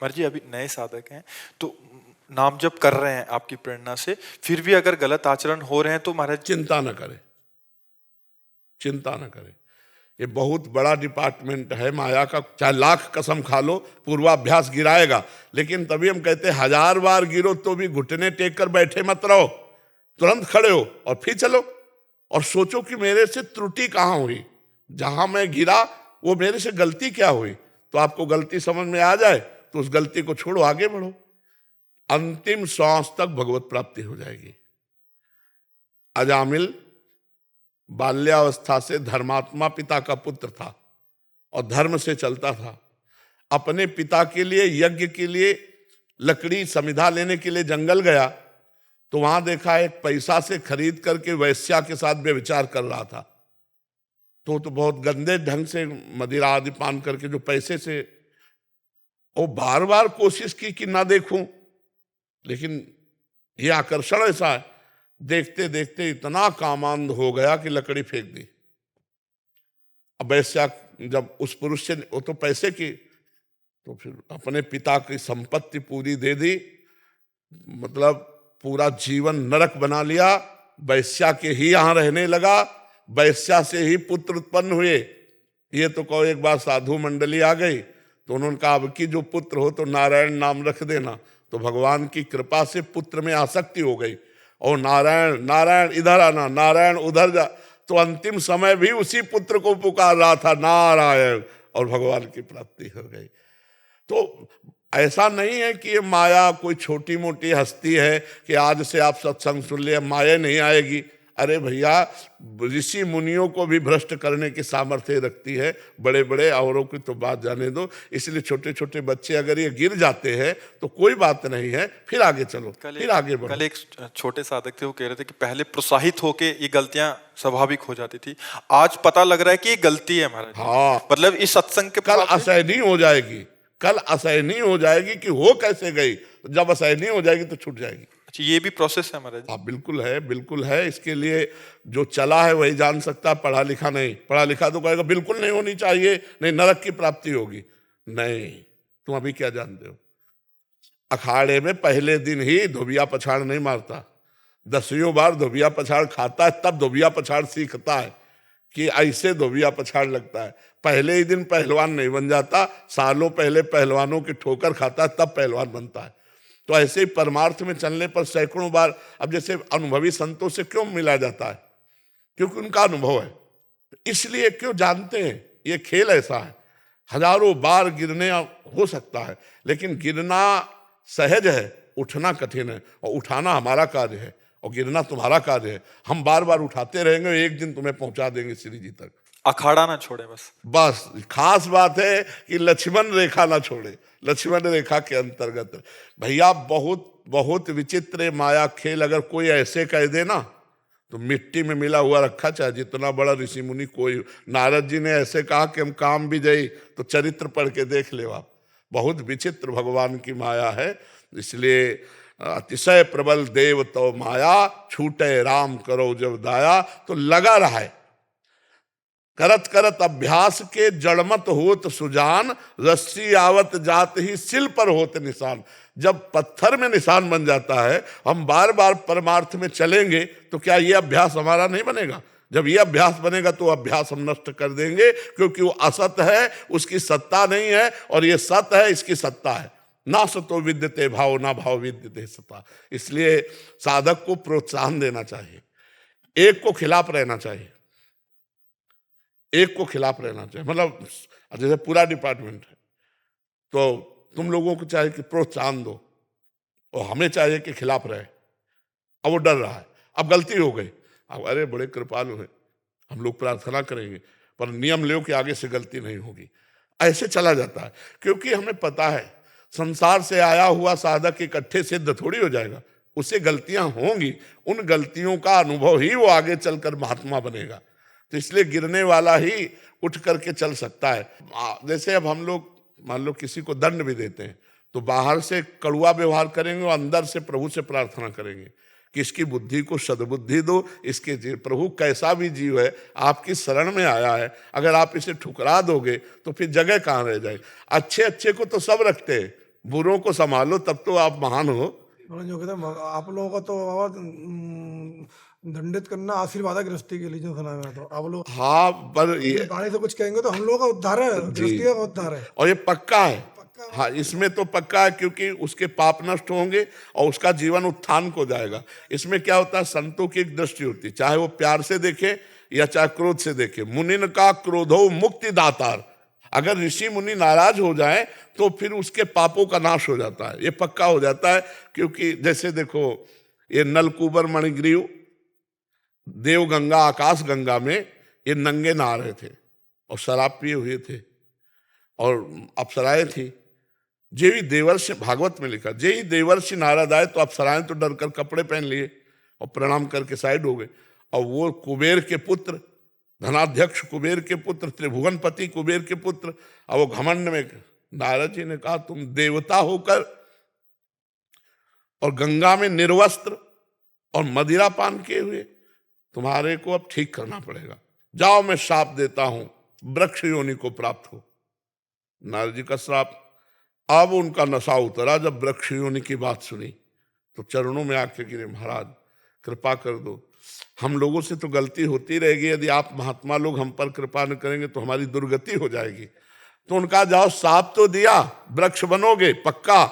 महाराज जी, अभी नए साधक हैं तो नाम जप कर रहे हैं आपकी प्रेरणा से, फिर भी अगर गलत आचरण हो रहे हैं तो महाराज चिंता न करें, चिंता न करें। ये बहुत बड़ा डिपार्टमेंट है माया का, चाहे लाख कसम खा लो पूर्वाभ्यास गिराएगा, लेकिन तभी हम कहते हैं 1000 बार गिरो तो भी घुटने टेक कर बैठे मत रहो, तुरंत खड़े हो और फिर चलो और सोचो कि मेरे से त्रुटि कहाँ हुई, जहां मैं गिरा वो मेरे से गलती क्या हुई। तो आपको गलती समझ में आ जाए तो उस गलती को छोड़ो, आगे बढ़ो, अंतिम श्वास तक भगवत प्राप्ति हो जाएगी। अजामिल बाल्यावस्था से धर्मात्मा पिता का पुत्र था और धर्म से चलता था। अपने पिता के लिए यज्ञ के लिए लकड़ी समिधा लेने के लिए जंगल गया तो वहां देखा एक पैसा से खरीद करके वैश्या के साथ व्यभिचार कर रहा था। तो बहुत गंदे ढंग से मदिरा आदि पान करके जो पैसे से, वो बार बार कोशिश की कि ना देखूं, लेकिन ये आकर्षण ऐसा है, देखते देखते इतना कामांध हो गया कि लकड़ी फेंक दी। अब वैश्या जब उस पुरुष से, वो तो पैसे की, तो फिर अपने पिता की संपत्ति पूरी दे दी, मतलब पूरा जीवन नरक बना लिया, वैश्या के ही यहां रहने लगा, वैश्या से ही पुत्र उत्पन्न हुए। ये तो कहो एक बार साधु मंडली आ गई तो उन्होंने कहा अब की जो पुत्र हो तो नारायण नाम रख देना, तो भगवान की कृपा से पुत्र में आसक्ति हो गई और नारायण नारायण इधर आना, नारायण उधर जा, तो अंतिम समय भी उसी पुत्र को पुकार रहा था नारायण, और भगवान की प्राप्ति हो गई। तो ऐसा नहीं है कि ये माया कोई छोटी मोटी हस्ती है कि आज से आप सत्संग सुन लिया माया नहीं आएगी। अरे भैया, ऋषि मुनियों को भी भ्रष्ट करने की सामर्थ्य रखती है, बड़े बड़े औरों की तो बात जाने दो। इसलिए छोटे छोटे बच्चे अगर ये गिर जाते हैं तो कोई बात नहीं है, फिर आगे चलो, फिर आगे बढ़ो। कल एक छोटे साधक थे, वो कह रहे थे कि पहले प्रोत्साहित होके ये गलतियां स्वाभाविक हो जाती थी, आज पता लग रहा है कि ये गलती है महाराज। हाँ, मतलब इस सत्संग के कल असहनीय हो जाएगी, कल असहनीय हो जाएगी कि हो कैसे गई, जब असहनीय हो जाएगी तो छूट जाएगी। अच्छा, ये भी प्रोसेस है महाराज? हाँ बिल्कुल है, बिल्कुल है। इसके लिए जो चला है वही जान सकता, पढ़ा लिखा नहीं। पढ़ा लिखा तो कहेगा बिल्कुल नहीं होनी चाहिए, नहीं नरक की प्राप्ति होगी। नहीं, तुम अभी क्या जानते हो? अखाड़े में पहले दिन ही धोबिया पछाड़ नहीं मारता, 10वीं बार धोबिया पछाड़ खाता है, तब धोबिया पछाड़ सीखता है कि ऐसे धोबिया पछाड़ लगता है। पहले ही दिन पहलवान नहीं बन जाता, सालों पहले पहलवानों की ठोकर खाता है तब पहलवान बनता है। तो ऐसे ही परमार्थ में चलने पर सैकड़ों बार, अब जैसे अनुभवी संतों से क्यों मिला जाता है? क्योंकि उनका अनुभव है, इसलिए क्यों जानते हैं ये खेल ऐसा है। हजारों बार गिरने हो सकता है, लेकिन गिरना सहज है, उठना कठिन है, और उठाना हमारा कार्य है और गिरना तुम्हारा कार्य है। हम बार बार उठाते रहेंगे, एक दिन तुम्हें पहुंचा देंगे श्री जी तक। अखाड़ा ना छोड़े बस। बस खास बात है कि लक्ष्मण रेखा ना छोड़े, लक्ष्मण रेखा के अंतर्गत। भैया बहुत बहुत विचित्र माया खेल, अगर कोई ऐसे कह दे ना तो मिट्टी में मिला हुआ रखा, चाहे जितना बड़ा ऋषि मुनि कोई। नारद जी ने ऐसे कहा कि हम काम भी जाई, तो चरित्र पढ़ के देख ले आप, बहुत विचित्र भगवान की माया है। इसलिए अतिशय प्रबल देव तो माया, छूटे राम करो जब दाया। तो लगा रहा है, करत करत अभ्यास के जड़मत होत सुजान, रस्सी आवत जात ही सिल पर होत निशान। जब पत्थर में निशान बन जाता है, हम बार बार परमार्थ में चलेंगे तो क्या ये अभ्यास हमारा नहीं बनेगा? जब ये अभ्यास बनेगा तो अभ्यास हम नष्ट कर देंगे, क्योंकि वो असत है, उसकी सत्ता नहीं है, और ये सत है, इसकी सत्ता है। ना सतो विद्यते भाव, ना भाव विद्यते सत्ता। इसलिए साधक को प्रोत्साहन देना चाहिए, एक को खिलाफ रहना चाहिए, एक को खिलाफ रहना चाहिए। मतलब जैसे पूरा डिपार्टमेंट है तो तुम लोगों को चाहिए कि प्रोत्साहन दो, और हमें चाहिए कि खिलाफ रहे। अब वो डर रहा है, अब गलती हो गई, अब अरे बड़े कृपालु हैं, हम लोग प्रार्थना करेंगे, पर नियम लो कि आगे से गलती नहीं होगी। ऐसे चला जाता है, क्योंकि हमें पता है संसार से आया हुआ साधक इकट्ठे सिद्ध थोड़ी हो जाएगा, उससे गलतियां होंगी, उन गलतियों का अनुभव ही वो आगे चलकर महात्मा बनेगा। तो इसलिए गिरने वाला ही उठ करके चल सकता है। जैसे अब हम लोग मान लो किसी को दंड भी देते हैं तो बाहर से कड़वा व्यवहार करेंगे और अंदर से प्रभु से प्रार्थना करेंगे कि इसकी बुद्धि को सद्बुद्धि दो, इसके प्रभु कैसा भी जीव है आपकी शरण में आया है, अगर आप इसे ठुकरा दोगे तो फिर जगह कहाँ रह जाएगी। अच्छे अच्छे को तो सब रखते हैं, बुरों को संभालो तब तो आप महान हो। उन्होंने जो कहते हैं आप लोगों का तो बाबा दंडित करना आशीर्वाद है गृहस्थी के लिए, जो सुना है मैंने। तो आप लोग हाँ, पर अपनी ये वाणी से कुछ कहेंगे तो हम लोगों का उद्धार है, जी, गृहस्थी का उद्धार है। और ये पक्का है। पक्का। हाँ, इसमें तो पक्का है, क्योंकि उसके पाप नष्ट होंगे और उसका जीवन उत्थान को जाएगा। इसमें क्या होता है, संतों की एक दृष्टि होती है, चाहे वो प्यार से देखे या चाहे क्रोध से देखे। मुनिन का क्रोधो मुक्ति दातार। अगर ऋषि मुनि नाराज हो जाए तो फिर उसके पापों का नाश हो जाता है, ये पक्का हो जाता है। क्योंकि जैसे देखो, ये नलकूबर मणिग्रीव देव गंगा आकाश गंगा में ये नंगे नहा रहे थे और शराब पिए हुए थे और अप्सराएं थी। जेही देवर्षि, भागवत में लिखा, जेही देवर्षि नारद आए तो अप्सराएं तो डर कर कपड़े पहन लिए और प्रणाम करके साइड हो गए। और वो कुबेर के पुत्र, धनाध्यक्ष कुबेर के पुत्र, त्रिभुवनपति कुबेर के पुत्र, और वो घमंड में, नारद जी ने कहा तुम देवता होकर और गंगा में निर्वस्त्र और मदिरा पान किए हुए, तुम्हारे को अब ठीक करना पड़ेगा। जाओ मैं श्राप देता हूं, वृक्ष योनि को प्राप्त हो। नारद जी का श्राप। अब उनका नशा उतरा जब वृक्ष योनि की बात सुनी तो चरणों में आके गिरे, महाराज कृपा कर दो, हम लोगों से तो गलती होती रहेगी, यदि आप महात्मा लोग हम पर कृपा न करेंगे तो हमारी दुर्गति हो जाएगी। तो उनका जाओ, श्राप तो दिया, वृक्ष बनोगे पक्का,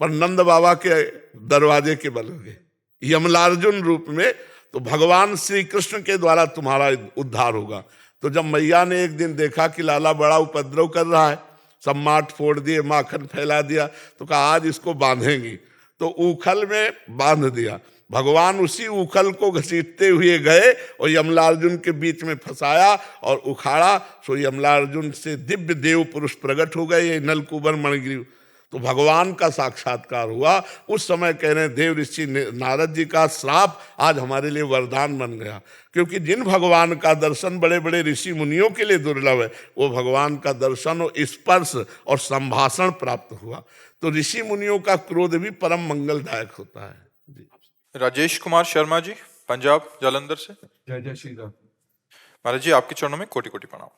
पर नंद बाबा के दरवाजे के बनोगे यमलार्जुन रूप में, तो भगवान श्री कृष्ण के द्वारा तुम्हारा उद्धार होगा। तो जब मैया ने एक दिन देखा कि लाला बड़ा उपद्रव कर रहा है, सब माट फोड़ दिए, माखन फैला दिया, तो कहा आज इसको बांधेंगी। तो उखल में बांध दिया। भगवान उसी उखल को घसीटते हुए गए और यमलार्जुन के बीच में फंसाया और उखाड़ा। सो यमलार्जुन से दिव्य देव पुरुष प्रकट हो गए, ये नलकूबर मणिग्रीव। तो भगवान का साक्षात्कार हुआ। उस समय कह रहे हैं देव ऋषि नारद जी का श्राप आज हमारे लिए वरदान बन गया, क्योंकि जिन भगवान का दर्शन बड़े बड़े ऋषि मुनियों के लिए दुर्लभ है, वो भगवान का दर्शन और स्पर्श और संभाषण प्राप्त हुआ। तो ऋषि मुनियों का क्रोध भी परम मंगलदायक होता है। जी। राजेश कुमार शर्मा जी, पंजाब जालंधर से। जय जय श्री राम। महाराज जी, आपके चरणों में कोटि कोटि प्रणाम।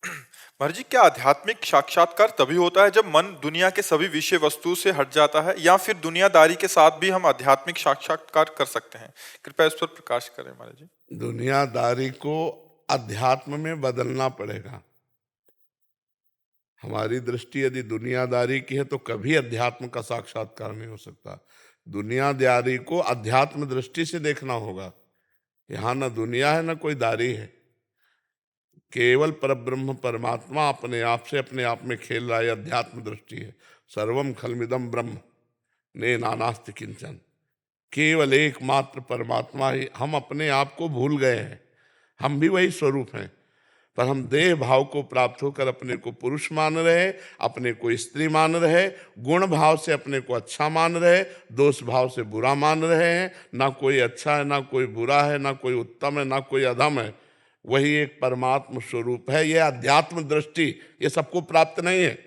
महाराज जी, क्या आध्यात्मिक साक्षात्कार तभी होता है जब मन दुनिया के सभी विषय वस्तु से हट जाता है, या फिर दुनियादारी के साथ भी हम आध्यात्मिक साक्षात्कार कर सकते हैं? कृपया इस पर प्रकाश करें महाराज जी। दुनियादारी को अध्यात्म में बदलना पड़ेगा। हमारी दृष्टि यदि दुनियादारी की है तो कभी अध्यात्म का साक्षात्कार नहीं हो सकता। दुनियादारी को अध्यात्म दृष्टि से देखना होगा। यहाँ न दुनिया है न कोई दारी है, केवल परब्रह्म परमात्मा अपने आप से अपने आप में खेल रहा है, अध्यात्म दृष्टि है। सर्वम खलमिदम ब्रह्म ने नानास्ति किंचन, केवल एकमात्र परमात्मा ही। हम अपने आप को भूल गए हैं, हम भी वही स्वरूप हैं, पर हम देह भाव को प्राप्त होकर अपने को पुरुष मान रहे, अपने को स्त्री मान रहे, गुण भाव से अपने को अच्छा मान रहे, दोष भाव से बुरा मान रहे हैं। ना कोई अच्छा है, ना कोई बुरा है, ना कोई उत्तम है, ना कोई अधम है। वही एक परमात्म स्वरूप है। यह अध्यात्म दृष्टि ये सबको प्राप्त नहीं है।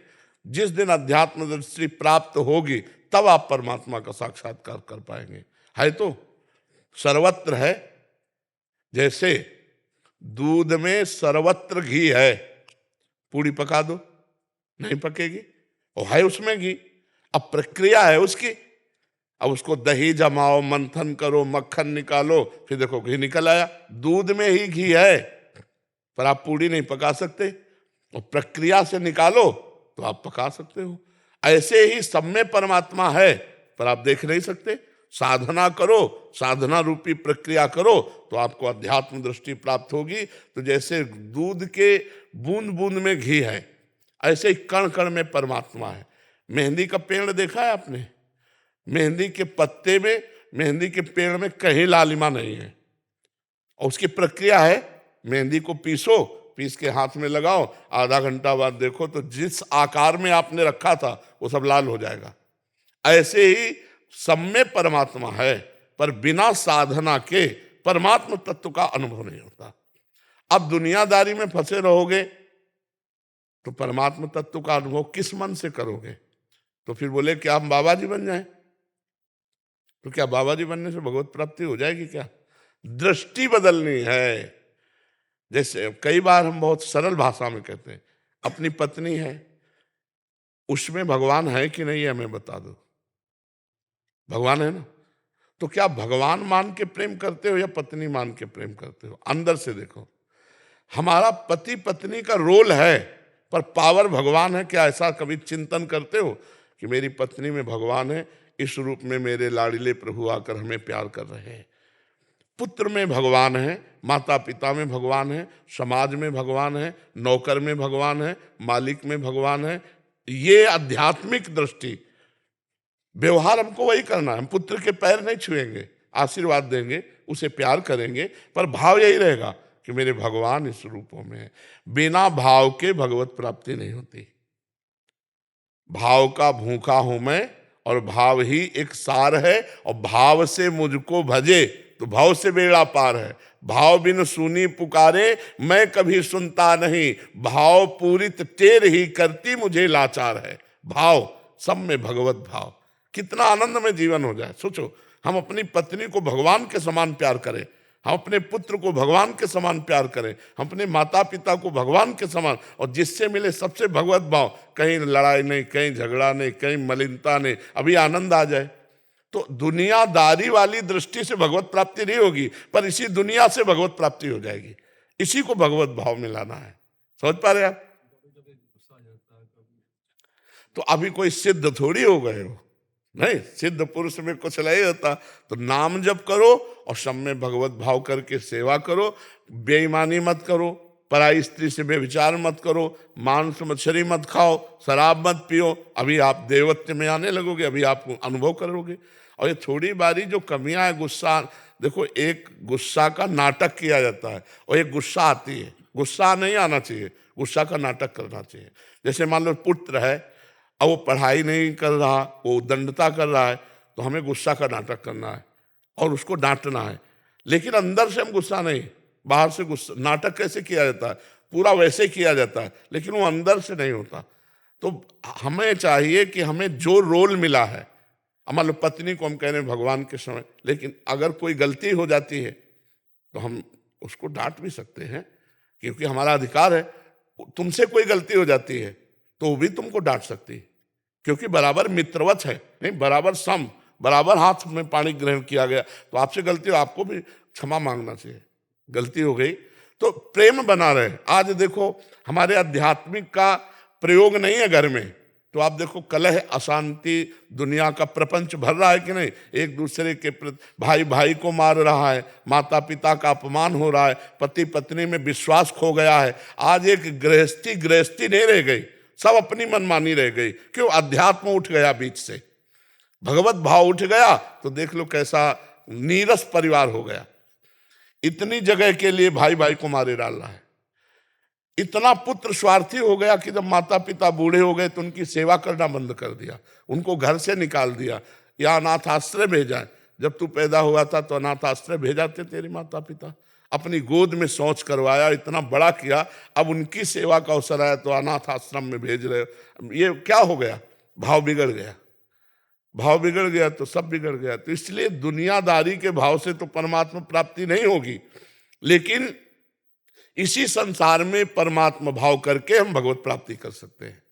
जिस दिन अध्यात्म दृष्टि प्राप्त होगी तब आप परमात्मा का साक्षात्कार कर पाएंगे। है तो सर्वत्र है, जैसे दूध में सर्वत्र घी है, पूड़ी पका दो नहीं पकेगी, और है उसमें घी। अब प्रक्रिया है उसकी, अब उसको दही जमाओ, मंथन करो, मक्खन निकालो, फिर देखो घी निकल आया। दूध में ही घी है, पर आप पूड़ी नहीं पका सकते, और प्रक्रिया से निकालो तो आप पका सकते हो। ऐसे ही सब में परमात्मा है, पर आप देख नहीं सकते। साधना करो, साधना रूपी प्रक्रिया करो तो आपको अध्यात्म दृष्टि प्राप्त होगी। तो जैसे दूध के बूंद बूंद में घी है, ऐसे ही कण कण में परमात्मा है। मेहंदी का पेड़ देखा है आपने? मेहंदी के पत्ते में, मेहंदी के पेड़ में कहीं लालिमा नहीं है, और उसकी प्रक्रिया है मेहंदी को पीसो, पीस के हाथ में लगाओ, आधा घंटा बाद देखो तो जिस आकार में आपने रखा था वो सब लाल हो जाएगा। ऐसे ही सब में परमात्मा है, पर बिना साधना के परमात्मा तत्व का अनुभव नहीं होता। अब दुनियादारी में फंसे रहोगे तो परमात्मा तत्व का अनुभव किस मन से करोगे? तो फिर बोले क्या हम बाबा जी बन जाएं? तो क्या बाबा जी बनने से भगवत प्राप्ति हो जाएगी क्या? दृष्टि बदलनी है। जैसे कई बार हम बहुत सरल भाषा में कहते हैं, अपनी पत्नी है, उसमें भगवान है कि नहीं है हमें बता दो। भगवान है ना, तो क्या भगवान मान के प्रेम करते हो या पत्नी मान के प्रेम करते हो? अंदर से देखो। हमारा पति पत्नी का रोल है, पर पावर भगवान है क्या? ऐसा कभी चिंतन करते हो कि मेरी पत्नी में भगवान है, इस रूप में मेरे लाडले प्रभु आकर हमें प्यार कर रहे हैं। पुत्र में भगवान है, माता पिता में भगवान है, समाज में भगवान है, नौकर में भगवान है, मालिक में भगवान है। ये आध्यात्मिक दृष्टि। व्यवहार हमको वही करना है, हम पुत्र के पैर नहीं छुएंगे, आशीर्वाद देंगे, उसे प्यार करेंगे, पर भाव यही रहेगा कि मेरे भगवान इस रूपों में है। बिना भाव के भगवत प्राप्ति नहीं होती। भाव का भूखा हूं मैं, और भाव ही एक सार है, और भाव से मुझको भजे तो भाव से बेड़ा पार है। भाव बिन सुनी पुकारे मैं कभी सुनता नहीं, भाव पूरित टेर ही करती मुझे लाचार है। भाव, सब में भगवत भाव, कितना आनंद में जीवन हो जाए। सोचो, हम अपनी पत्नी को भगवान के समान प्यार करें, हम अपने पुत्र को भगवान के समान प्यार करें, हम अपने माता पिता को भगवान के समान, और जिससे मिले सबसे भगवत भाव, कहीं लड़ाई नहीं, कहीं झगड़ा नहीं, कहीं मलिनता नहीं, अभी आनंद आ जाए। तो दुनियादारी वाली दृष्टि से भगवत प्राप्ति नहीं होगी, पर इसी दुनिया से भगवत प्राप्ति हो जाएगी। इसी को भगवत भाव में लाना है। समझ पा रहे आप? तो अभी कोई सिद्ध थोड़ी हो गए हो, नहीं, सिद्ध पुरुष में कुछ नहीं होता। तो नाम जप करो और सब में भगवत भाव करके सेवा करो। बेईमानी मत करो, पराई स्त्री से बेविचार मत करो, मांस मछली मत खाओ, शराब मत पियो। अभी आप देवत्व में आने लगोगे, अभी आप अनुभव करोगे। और ये थोड़ी बारी जो कमियां है, गुस्सा, देखो, एक गुस्सा का नाटक किया जाता है और एक गुस्सा आती है। गुस्सा नहीं आना चाहिए, गुस्सा का नाटक करना चाहिए। जैसे मान लो पुत्र है, अब वो पढ़ाई नहीं कर रहा, वो दंडता कर रहा है, तो हमें गुस्सा का नाटक करना है और उसको डांटना है। लेकिन अंदर से हम गुस्सा नहीं, बाहर से गुस्सा। नाटक कैसे किया जाता है? पूरा वैसे किया जाता है, लेकिन वो अंदर से नहीं होता। तो हमें चाहिए कि हमें जो रोल मिला है, मान लो पत्नी को हम कह रहे हैं भगवान के समय, लेकिन अगर कोई गलती हो जाती है तो हम उसको डांट भी सकते हैं, क्योंकि हमारा अधिकार है। तुमसे कोई गलती हो जाती है तो वो भी तुमको डांट सकती है, क्योंकि बराबर मित्रवत है, नहीं, बराबर सम, बराबर हाथ में पानी ग्रहण किया गया। तो आपसे गलती हो, आपको भी क्षमा मांगना चाहिए। गलती हो गई तो प्रेम बना रहे। आज देखो, हमारे आध्यात्मिक का प्रयोग नहीं है घर में, तो आप देखो कलह, अशांति, दुनिया का प्रपंच भर रहा है कि नहीं। एक दूसरे के भाई भाई को मार रहा है, माता पिता का अपमान हो रहा है, पति पत्नी में विश्वास खो गया है। आज एक गृहस्थी नहीं रह गई, सब अपनी मनमानी रह गई। क्यों? अध्यात्म उठ गया बीच से, भगवत भाव उठ गया, तो देख लो कैसा नीरस परिवार हो गया। इतनी जगह के लिए भाई भाई को मारे डाल रहा है। इतना पुत्र स्वार्थी हो गया कि जब माता पिता बूढ़े हो गए तो उनकी सेवा करना बंद कर दिया, उनको घर से निकाल दिया, या अनाथ आश्रय भेजा। जब तू पैदा हुआ था तो अनाथ आश्रय भेजा थे तेरे माता पिता, अपनी गोद में शौच करवाया, इतना बड़ा किया, अब उनकी सेवा का अवसर आया तो अनाथ आश्रम में भेज रहे हो। ये क्या हो गया? भाव बिगड़ गया। भाव बिगड़ गया तो सब बिगड़ गया। तो इसलिए दुनियादारी के भाव से तो परमात्मा प्राप्ति नहीं होगी, लेकिन इसी संसार में परमात्मा भाव करके हम भगवत प्राप्ति कर सकते हैं।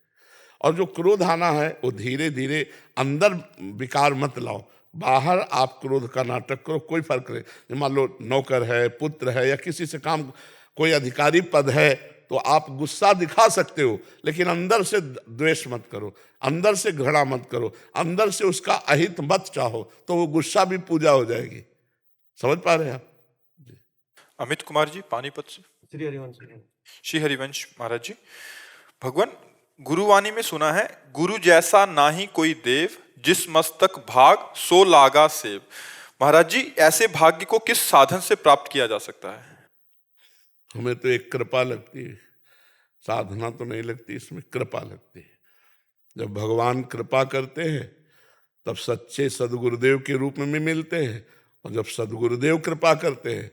और जो क्रोध आना है वो धीरे धीरे अंदर विकार मत लाओ, बाहर आप क्रोध का नाटक करो, कोई फर्क नहीं। मान लो नौकर है, पुत्र है, या किसी से काम, कोई अधिकारी पद है, तो आप गुस्सा दिखा सकते हो, लेकिन अंदर से द्वेष मत करो, अंदर से घृणा मत करो, अंदर से उसका अहित मत चाहो, तो वो गुस्सा भी पूजा हो जाएगी। समझ पा रहे हैं आप? अमित कुमार जी पानीपत से। श्री हरिवंश महाराज जी, भगवान गुरुवाणी में सुना है, गुरु जैसा ना ही कोई देव, जिस मस्तक भाग सो लागा सेव। महाराज जी, ऐसे भाग्य को किस साधन से प्राप्त किया जा सकता है? हमें तो एक कृपा लगती है, साधना तो नहीं लगती, इसमें कृपा लगती है। जब भगवान कृपा करते हैं तब सच्चे सदगुरुदेव के रूप में मिलते हैं, और जब सदगुरुदेव कृपा करते हैं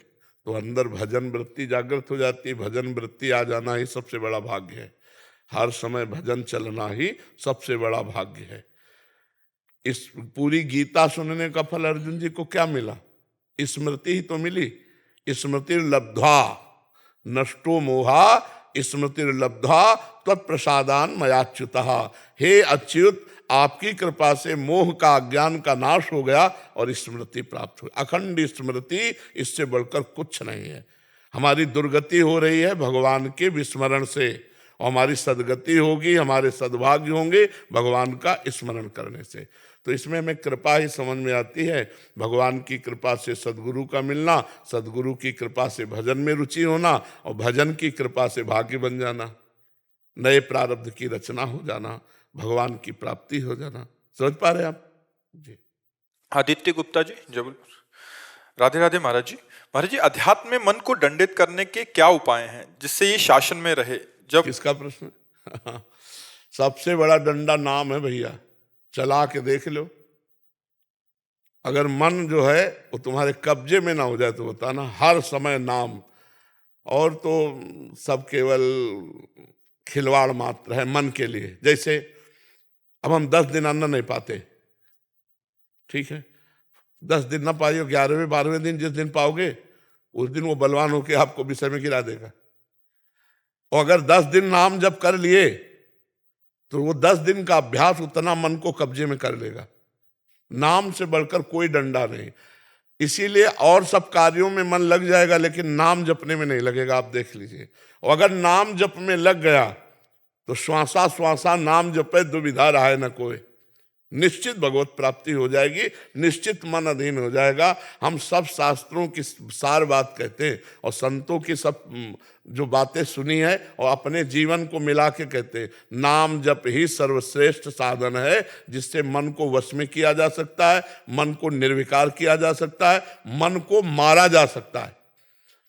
तो अंदर भजन वृत्ति जागृत हो जाती है। भजन वृत्ति आ जाना ही सबसे बड़ा भाग्य है। हर समय भजन चलना ही सबसे बड़ा भाग्य है। इस पूरी गीता सुनने का फल अर्जुन जी को क्या मिला? स्मृति ही तो मिली। स्मृति लब्ध्वा नष्टो मोहा, स्मृति लब्ध्वा, तो तत्प्रसादान मयाच्युतः, हे अच्युत आपकी कृपा से मोह का अज्ञान का नाश हो गया और स्मृति प्राप्त हुई। अखंड स्मृति, इससे बढ़कर कुछ नहीं है। हमारी दुर्गति हो रही है भगवान के विस्मरण से, और हमारी सदगति होगी, हमारे सद्भाग्य होंगे भगवान का स्मरण करने से। तो इसमें हमें कृपा ही समझ में आती है। भगवान की कृपा से सदगुरु का मिलना, सदगुरु की कृपा से भजन में रुचि होना, और भजन की कृपा से भाग्य बन जाना, नए प्रारब्ध की रचना हो जाना, भगवान की प्राप्ति हो जाना। समझ पा रहे हैं आप जी? आदित्य गुप्ता जी, जबलपुर। राधे राधे महाराज जी। महाराज जी, अध्यात्म में मन को दंडित करने के क्या उपाय हैं जिससे ये शासन में रहे? जब किसका प्रश्न? सबसे बड़ा डंडा नाम है भैया, चला के देख लो। अगर मन जो है वो तुम्हारे कब्जे में ना हो जाए तो बताना, हर समय नाम। और तो सब केवल खिलवाड़ मात्र है मन के लिए। जैसे अब हम 10 दिन अन्न नहीं पाते, ठीक है, 10 दिन ना पाइयो, 11वें 12वें दिन जिस दिन पाओगे उस दिन वो बलवान होके आपको विषय में गिरा देगा। और अगर 10 दिन नाम जब कर लिए तो वो 10 दिन का अभ्यास उतना मन को कब्जे में कर लेगा। नाम से बढ़कर कोई डंडा नहीं। इसीलिए और सब कार्यों में मन लग जाएगा, लेकिन नाम जपने में नहीं लगेगा। आप देख लीजिए। और अगर नाम जप में लग गया तो श्वासा श्वासा नाम जपे दुविधा रहा है न कोई। निश्चित भगवत प्राप्ति हो जाएगी, निश्चित मन अधीन हो जाएगा। हम सब शास्त्रों की सार बात कहते हैं और संतों की सब जो बातें सुनी है और अपने जीवन को मिला के कहते हैं, नाम जप ही सर्वश्रेष्ठ साधन है जिससे मन को वश में किया जा सकता है, मन को निर्विकार किया जा सकता है, मन को मारा जा सकता है।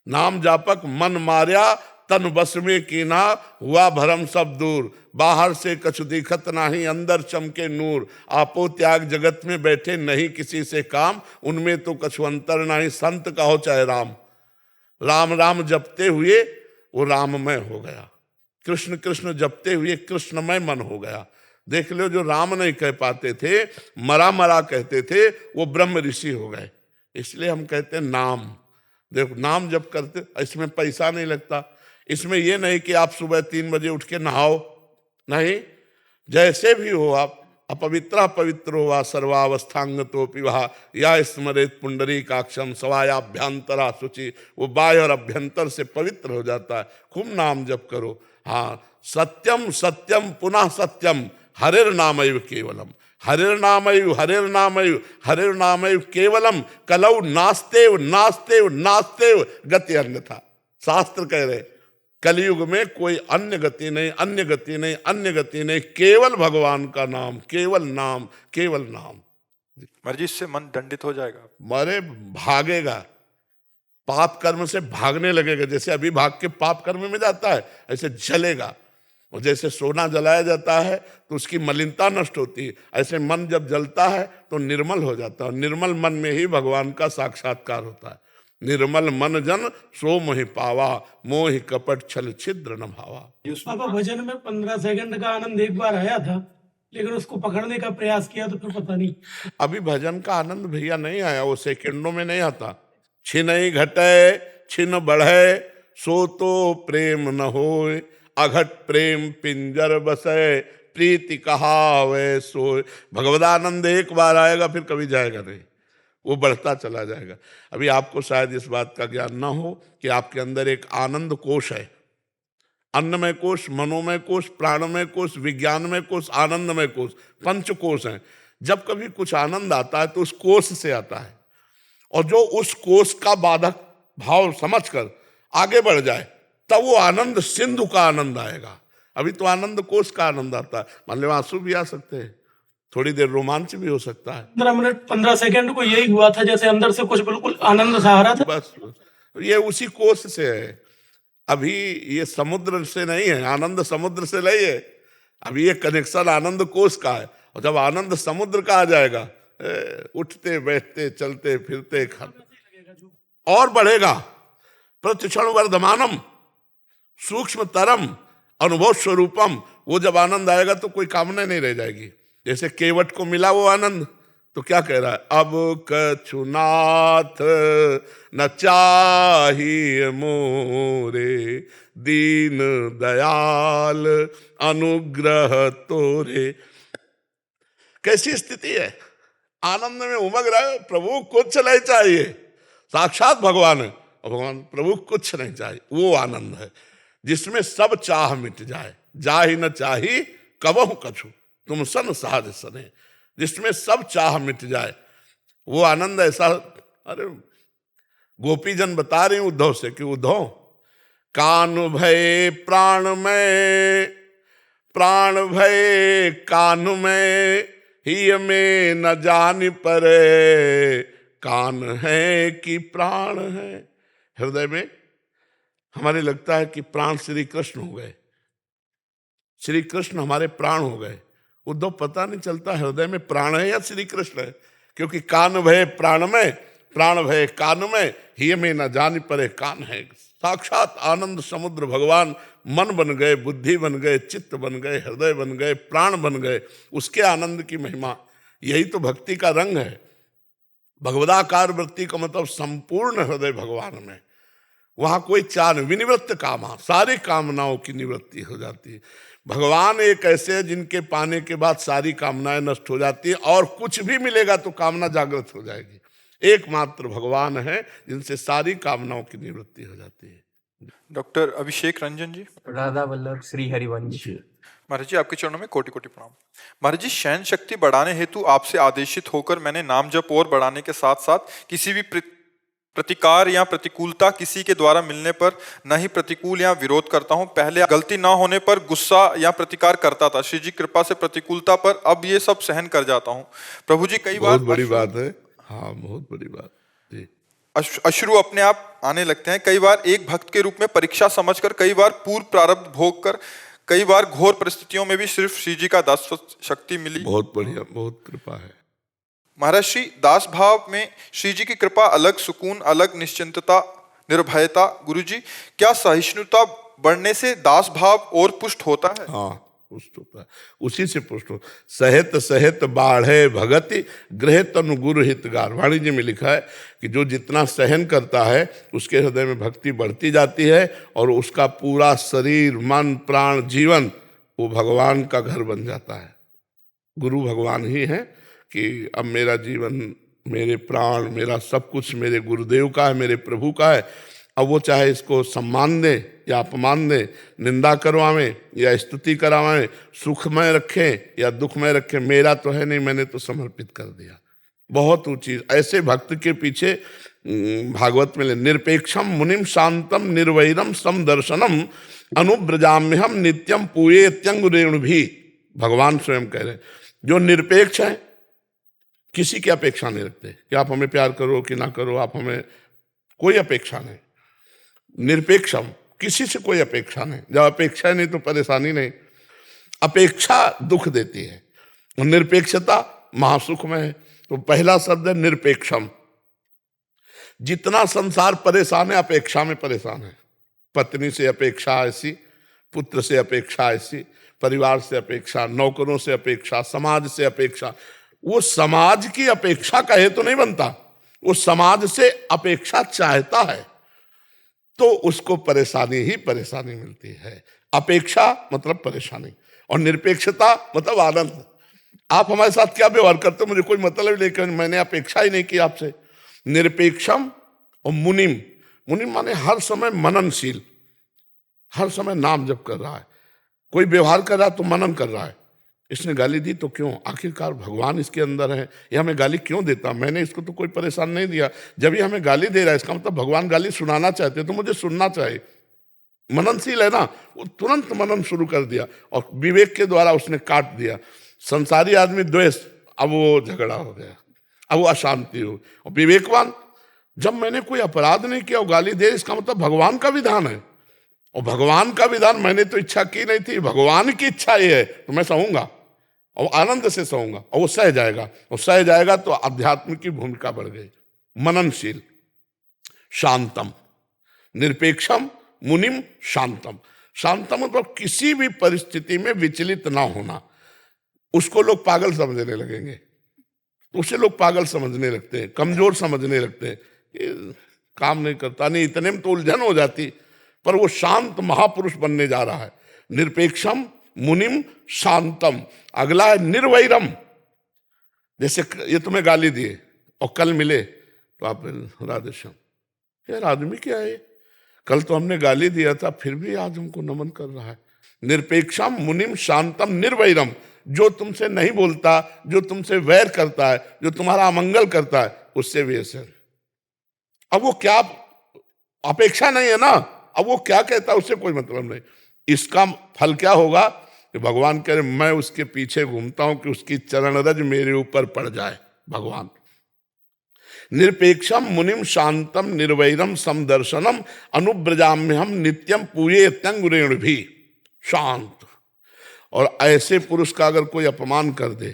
नाम जापक मन मार्या तन बस में कीना, हुआ भरम सब दूर, बाहर से कछु दिखत नाही अंदर चमके नूर, आपो त्याग जगत में बैठे नहीं किसी से काम, उनमें तो कछु अंतर नाही संत कहो चाहे राम। राम राम जपते हुए वो राममय हो गया, कृष्ण कृष्ण जपते हुए कृष्णमय मन हो गया। देख लो, जो राम नहीं कह पाते थे, मरा मरा कहते थे, वो ब्रह्म ऋषि हो गए। इसलिए हम कहते हैं नाम। देखो, नाम जप करते, इसमें पैसा नहीं लगता। इसमें यह नहीं कि आप सुबह 3 बजे उठ के नहाओ, नहीं, जैसे भी हो आप, अपवित्र पवित्र हुआ सर्वावस्थांग तो पिवा या स्मरेत पुंडरीकाक्षम सवायाभ्यंतरा शुचि, वो बाह्य और अभ्यंतर से पवित्र हो जाता है। खूब नाम जप करो। हाँ, सत्यम सत्यम पुनः सत्यम हरिर नामैव केवलम, हरिर नामैव हरिर नामैव हरिर नामैव केवलम, कलौ नास्तेव नास्तेव नास्तेव गति अन्यथा। शास्त्र कह रहे कलयुग में कोई अन्य गति नहीं, अन्य गति नहीं, अन्य गति नहीं, केवल भगवान का नाम, केवल नाम, केवल नाम। महाराज जी, इससे मन दंडित हो जाएगा? मरे भागेगा, पाप कर्म से भागने लगेगा। जैसे अभी भाग के पाप कर्म में जाता है, ऐसे जलेगा। और जैसे सोना जलाया जाता है तो उसकी मलिनता नष्ट होती है, ऐसे मन जब जलता है तो निर्मल हो जाता है। निर्मल मन में ही भगवान का साक्षात्कार होता है। निर्मल मन जन सो मोहि पावा, मोहि कपट छल छिद्र न भावा। पापा, भजन में 15 सेकंड का आनंद एक बार आया था, लेकिन उसको पकड़ने का प्रयास किया तो फिर पता नहीं। अभी भजन का आनंद भैया नहीं आया, वो सेकंडों में नहीं आता। छिनई घटे छिन बढ़े, सो तो प्रेम न होए, अघट प्रेम पिंजर बसे, प्रीति कहावे सोए। भगवदानंद एक बार आएगा, फिर कभी जाएगा नहीं, वो बढ़ता चला जाएगा। अभी आपको शायद इस बात का ज्ञान ना हो कि आपके अंदर एक आनंद कोश है। अन्नमय कोश, मनोमय कोश, प्राणमय कोश, विज्ञानमय कोश, आनंदमय कोश, 5 कोश हैं। जब कभी कुछ आनंद आता है तो उस कोश से आता है, और जो उस कोश का बाधक भाव समझकर आगे बढ़ जाए तब वो आनंद सिंधु का आनंद आएगा। अभी तो आनंद कोश का आनंद आता है। मान लो आंसू भी आ सकते हैं, थोड़ी देर रोमांच भी हो सकता है। 15 मिनट 15 सेकंड को यही हुआ था, जैसे अंदर से कुछ बिल्कुल आनंद सा आ रहा था। बस ये उसी कोश से है। अभी ये समुद्र से नहीं है, आनंद समुद्र से नहीं है। अभी ये कनेक्शन आनंद कोश का है, और जब आनंद समुद्र का आ जाएगा, उठते बैठते चलते फिरते और बढ़ेगा। प्रतिक्षण वर्धमानम सूक्ष्म तरम अनुभव स्वरूपम। वो जब आनंद आएगा तो कोई कामना नहीं रह जाएगी। जैसे केवट को मिला वो आनंद, तो क्या कह रहा है? अब कछुनाथ न चाहिए मोरे, दीन दयाल अनुग्रह तोरे। कैसी स्थिति है? आनंद में उमग रहा है, प्रभु कुछ नहीं चाहिए, साक्षात भगवान है और भगवान प्रभु कुछ नहीं चाहिए। वो आनंद है जिसमें सब चाह मिट जाए, जाहि न चाही कबहु कछु तुम सन साध सने, जिसमें सब चाह मिट जाए वो आनंद ऐसा। अरे गोपीजन बता रहे हैं उद्धव से कि उद्धव, कान भय प्राण में, प्राण भय कान में, ही में न जान परे, कान है कि प्राण है। हृदय में हमारे लगता है कि प्राण श्री कृष्ण हो गए, श्री कृष्ण हमारे प्राण हो गए। उद्धव पता नहीं चलता हृदय में प्राण है या श्री कृष्ण है, क्योंकि कान भय प्राण में, प्राण भय कान में, ही में न जान परे, कान है। साक्षात आनंद समुद्र भगवान मन बन गए, बुद्धि बन गए, चित्त बन गए, हृदय बन गए, प्राण बन गए। उसके आनंद की महिमा, यही तो भक्ति का रंग है। भगवदाकार वृत्ति का मतलब संपूर्ण हृदय भगवान में, वहां कोई चाह, विनिवृत्त कामा, सारी कामनाओं की निवृत्ति हो जाती है। भगवान एक ऐसे है जिनके पाने के बाद सारी कामनाएं नष्ट हो जाती है, और कुछ भी मिलेगा तो कामना जागृत हो जाएगी। एकमात्र भगवान है जिनसे सारी कामनाओं की निवृत्ति हो जाती है। डॉक्टर अभिषेक रंजन जी। राधा वल्लभ श्री हरिवंश। महाराज जी आपके चरणों में कोटि कोटि प्रणाम। महाराज जी, शयन शक्ति बढ़ाने हेतु आपसे आदेशित होकर मैंने नाम जप और बढ़ाने के साथ साथ किसी भी प्रतिकार या प्रतिकूलता किसी के द्वारा मिलने पर न ही प्रतिकूल या विरोध करता हूं। पहले गलती ना होने पर गुस्सा या प्रतिकार करता था, श्री जी कृपा से प्रतिकूलता पर अब ये सब सहन कर जाता हूं। प्रभु जी कई बार बहुत बड़ी बात है। हाँ, बहुत बड़ी बात जी। अश्रु अपने आप आने लगते हैं, कई बार एक भक्त के रूप में परीक्षा समझकर, कई बार पूर्व प्रारब्ध भोग कर, कई बार घोर परिस्थितियों में भी सिर्फ श्री जी का दास शक्ति मिली। बहुत बढ़िया, बहुत कृपा है महाराज श्री। दास भाव में श्री जी की कृपा, अलग सुकून, अलग निश्चिंतता, निर्भयता। गुरु जी, क्या सहिष्णुता बढ़ने से दास भाव और पुष्ट होता है? हाँ, पुष्ट होता है, उसी से पुष्ट हो। सहित सहित बाढ़े भगति, गृह तनु गुरु हितगार। वाणिज्य में लिखा है कि जो जितना सहन करता है उसके हृदय में भक्ति बढ़ती जाती है, और उसका पूरा शरीर, मन, प्राण, जीवन वो भगवान का घर बन जाता है। गुरु भगवान ही है कि अब मेरा जीवन, मेरे प्राण, मेरा सब कुछ मेरे गुरुदेव का है, मेरे प्रभु का है। अब वो चाहे इसको सम्मान दे या अपमान दे, निंदा करवावें या स्तुति करावें, सुखमय रखें या दुखमय रखें, मेरा तो है नहीं, मैंने तो समर्पित कर दिया। बहुत ऊंची ऐसे भक्त के पीछे भागवत में निरपेक्षम मुनिम शांतम निर्वैरम समदर्शनम अनुब्रजाम्यहम नित्यम पूयेत्यंग रेणु भी। भगवान स्वयं कह रहे हैं, जो निरपेक्ष है, किसी की अपेक्षा नहीं रखते कि आप हमें प्यार करो कि ना करो, आप हमें, कोई अपेक्षा नहीं। निरपेक्षम, किसी से कोई अपेक्षा नहीं। जब अपेक्षा नहीं तो परेशानी नहीं। अपेक्षा दुख देती है और निरपेक्षता महासुख में है। तो पहला शब्द है निरपेक्षम। जितना संसार परेशान है, अपेक्षा में परेशान है। पत्नी से अपेक्षा ऐसी, पुत्र से अपेक्षा ऐसी, परिवार से अपेक्षा, नौकरों से अपेक्षा, समाज से अपेक्षा। वो समाज की अपेक्षा का हेतु नहीं बनता, वो समाज से अपेक्षा चाहता है, तो उसको परेशानी ही परेशानी मिलती है। अपेक्षा मतलब परेशानी, और निरपेक्षता मतलब आनंद। आप हमारे साथ क्या व्यवहार करते हो, मुझे कोई मतलब नहीं, लेकिन मैंने अपेक्षा ही नहीं की आपसे। निरपेक्षम और मुनिम, मुनिम माने हर समय मननशील, हर समय नाम जप कर रहा है। कोई व्यवहार कर रहा है तो मनन कर रहा है। इसने गाली दी तो क्यों, आखिरकार भगवान इसके अंदर है, ये हमें गाली क्यों देता, मैंने इसको तो कोई परेशान नहीं दिया। जब ये हमें गाली दे रहा है, इसका मतलब भगवान गाली सुनाना चाहते, तो मुझे सुनना चाहिए। मननशील है ना, वो तुरंत मनन शुरू कर दिया और विवेक के द्वारा उसने काट दिया। संसारी आदमी द्वेष, अब वो झगड़ा हो गया, अब वो अशांति हो। और विवेकवान, जब मैंने कोई अपराध नहीं किया और गाली दे, इसका मतलब भगवान का विधान है, और भगवान का विधान मैंने तो इच्छा की नहीं थी, भगवान की इच्छा ये है, तो मैं सहूंगा और आनंद से सहूंगा, और वो सह जाएगा, और सह जाएगा तो अध्यात्म की भूमिका बढ़ गई। मननशील, शांतम, निरपेक्षम, मुनिम, शांतम। शांतम मतलब किसी भी परिस्थिति में विचलित ना होना। उसको लोग पागल समझने लगेंगे, तो उसे लोग पागल समझने लगते हैं, कमजोर समझने लगते हैं, कि काम नहीं करता, नहीं इतने में तो उलझन हो जाती। पर वो शांत महापुरुष बनने जा रहा है। निरपेक्षम मुनिम शांतम। अगला है निर्वैरम। जैसे ये तुम्हें गाली दिए और कल मिले तो आप राधे श्याम, यार आदमी क्या है, कल तो हमने गाली दिया था फिर भी आज हमको नमन कर रहा है। निरपेक्षम मुनिम शांतम निर्वैरम। जो तुमसे नहीं बोलता, जो तुमसे वैर करता है, जो तुम्हारा अमंगल करता है, उससे भी ऐसे। अब वो क्या, अपेक्षा नहीं है ना, अब वो क्या कहता है उससे कोई मतलब नहीं। इसका फल क्या होगा कि भगवान कह रहे मैं उसके पीछे घूमता हूं कि उसकी चरण रज मेरे ऊपर पड़ जाए। भगवान निरपेक्षम मुनिम शांतम निर्वैरम समदर्शनम अनुब्रजाम्य हम नित्यम पूये त्यंगुरेण भी। शांत। और ऐसे पुरुष का अगर कोई अपमान कर दे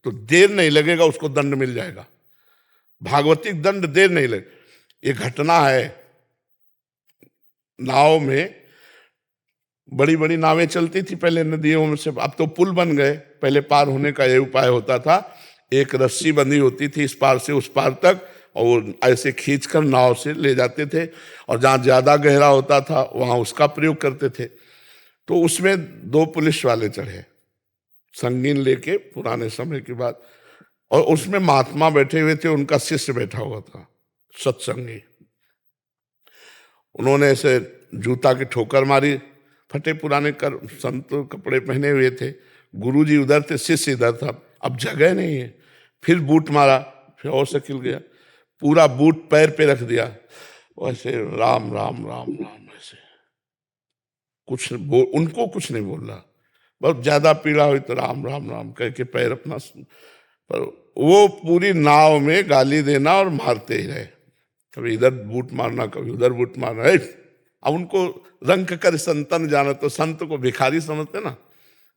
तो देर नहीं लगेगा, उसको दंड मिल जाएगा। भागवतिक दंड देर नहीं लगे। ये घटना है, नाव में बड़ी बड़ी नावें चलती थी पहले नदियों में से, अब तो पुल बन गए। पहले पार होने का ये उपाय होता था, एक रस्सी बंधी होती थी इस पार से उस पार तक, और ऐसे खींचकर नाव से ले जाते थे, और जहाँ ज्यादा गहरा होता था वहां उसका प्रयोग करते थे। तो उसमें 2 पुलिस वाले चढ़े, संगीन लेके, पुराने समय की बात, और उसमें महात्मा बैठे हुए थे, उनका शिष्य बैठा हुआ था, सत्संगी। उन्होंने ऐसे जूता की ठोकर मारी, फटे पुराने संत कपड़े पहने हुए थे, गुरुजी उधर थे, शिष्य इधर था। अब जगह नहीं है, फिर बूट मारा, फिर और से खिल गया, पूरा बूट पैर पे रख दिया, वैसे राम राम राम राम, ऐसे कुछ उनको कुछ नहीं बोल रहा। बहुत ज्यादा पीड़ा हुई तो राम राम राम कह के पैर अपना, पर वो पूरी नाव में गाली देना और मारते ही रहे, कभी इधर बूट मारना कभी उधर बूट मारना। अब उनको रंक कर संतन जाना, तो संत को भिखारी समझते ना,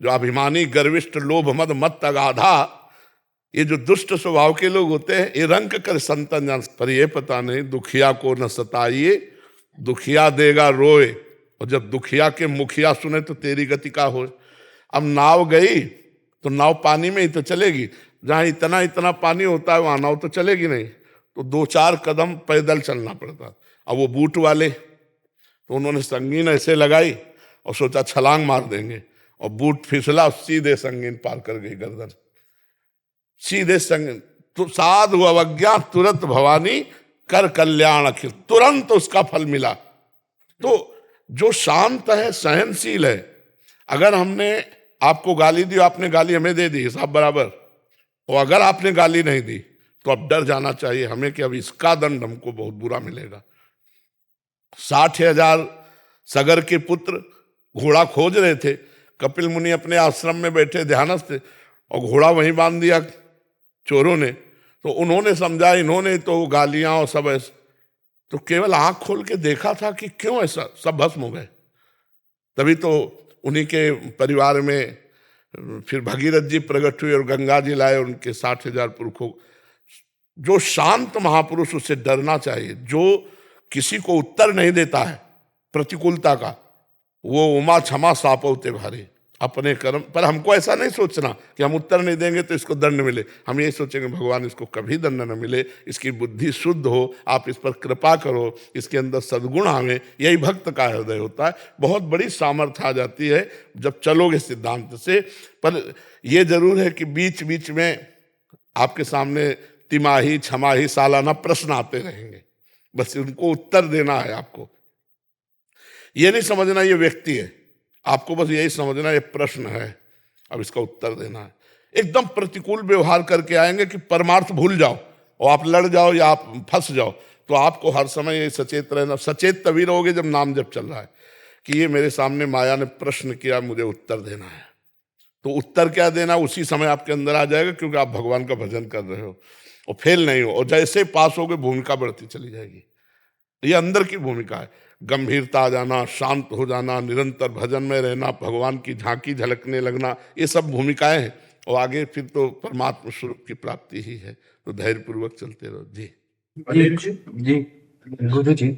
जो अभिमानी गर्विष्ठ लोभ मद मत अगाधा, ये जो दुष्ट स्वभाव के लोग होते हैं, ये रंक कर संतन जान। पर ये पता नहीं दुखिया को न सताइए, दुखिया देगा रोए, और जब दुखिया के मुखिया सुने तो तेरी गति का हो। अब नाव गई तो नाव पानी में ही तो चलेगी, जहां इतना इतना पानी होता है वहां नाव तो चलेगी नहीं, तो 2-4 कदम पैदल चलना पड़ता। अब वो बूट वाले तो उन्होंने संगीन ऐसे लगाई और सोचा छलांग मार देंगे, और बूट फिसला, सीधे संगीन पार कर गई गर्दन, सीधे संगीन। तो साधु अवज्ञा तुरंत भवानी कर कल्याण अखिल, तुरंत उसका फल मिला। तो जो शांत है, सहनशील है, अगर हमने आपको गाली दी, आपने गाली हमें दे दी, हिसाब बराबर, और अगर आपने गाली नहीं दी तो अब डर जाना चाहिए हमें कि अब इसका दंड हमको बहुत बुरा मिलेगा। 60,000 सगर के पुत्र घोड़ा खोज रहे थे, कपिल मुनि अपने आश्रम में बैठे ध्यानस्थ थे, और घोड़ा वहीं बांध दिया चोरों ने। तो उन्होंने समझा, इन्होंने तो गालियां और सब ऐसे, तो केवल आंख खोल के देखा था कि क्यों ऐसा, सब भस्म हो गए। तभी तो उन्हीं के परिवार में फिर भगीरथ जी प्रकट हुए और गंगा जी लाए उनके 60,000 पुरखों। जो शांत महापुरुष, उससे डरना चाहिए। जो किसी को उत्तर नहीं देता है प्रतिकूलता का, वो उमा क्षमा सापौते भारी, अपने कर्म पर। हमको ऐसा नहीं सोचना कि हम उत्तर नहीं देंगे तो इसको दंड मिले, हम ये सोचेंगे भगवान इसको कभी दंड न मिले, इसकी बुद्धि शुद्ध हो, आप इस पर कृपा करो, इसके अंदर सद्गुण आवे। यही भक्त का हृदय होता है। बहुत बड़ी सामर्थ्य आ जाती है जब चलोगे सिद्धांत से। पर यह जरूर है कि बीच बीच में आपके सामने तिमाही छमाही सालाना प्रश्न आते रहेंगे, बस उनको उत्तर देना है आपको। ये नहीं समझना ये व्यक्ति है, आपको बस यही समझना ये प्रश्न है, अब इसका उत्तर देना है। एकदम प्रतिकूल व्यवहार करके आएंगे कि परमार्थ भूल जाओ और आप लड़ जाओ या आप फंस जाओ, तो आपको हर समय ये सचेत रहना। सचेत तभी रहोगे जब नाम जप चल रहा है कि ये मेरे सामने माया ने प्रश्न किया, मुझे उत्तर देना है। तो उत्तर क्या देना उसी समय आपके अंदर आ जाएगा, क्योंकि आप भगवान का भजन कर रहे हो और फेल नहीं हो। और जैसे पास होगे भूमिका बढ़ती चली जाएगी। ये अंदर की भूमिका है। गंभीरता आ जाना, शांत हो जाना, निरंतर भजन में रहना, भगवान की झांकी झलकने लगना, ये सब भूमिकाएं हैं। और आगे फिर तो परमात्मा स्वरूप की प्राप्ति ही है। तो धैर्य पूर्वक चलते रहो। जी जी गुरु जी,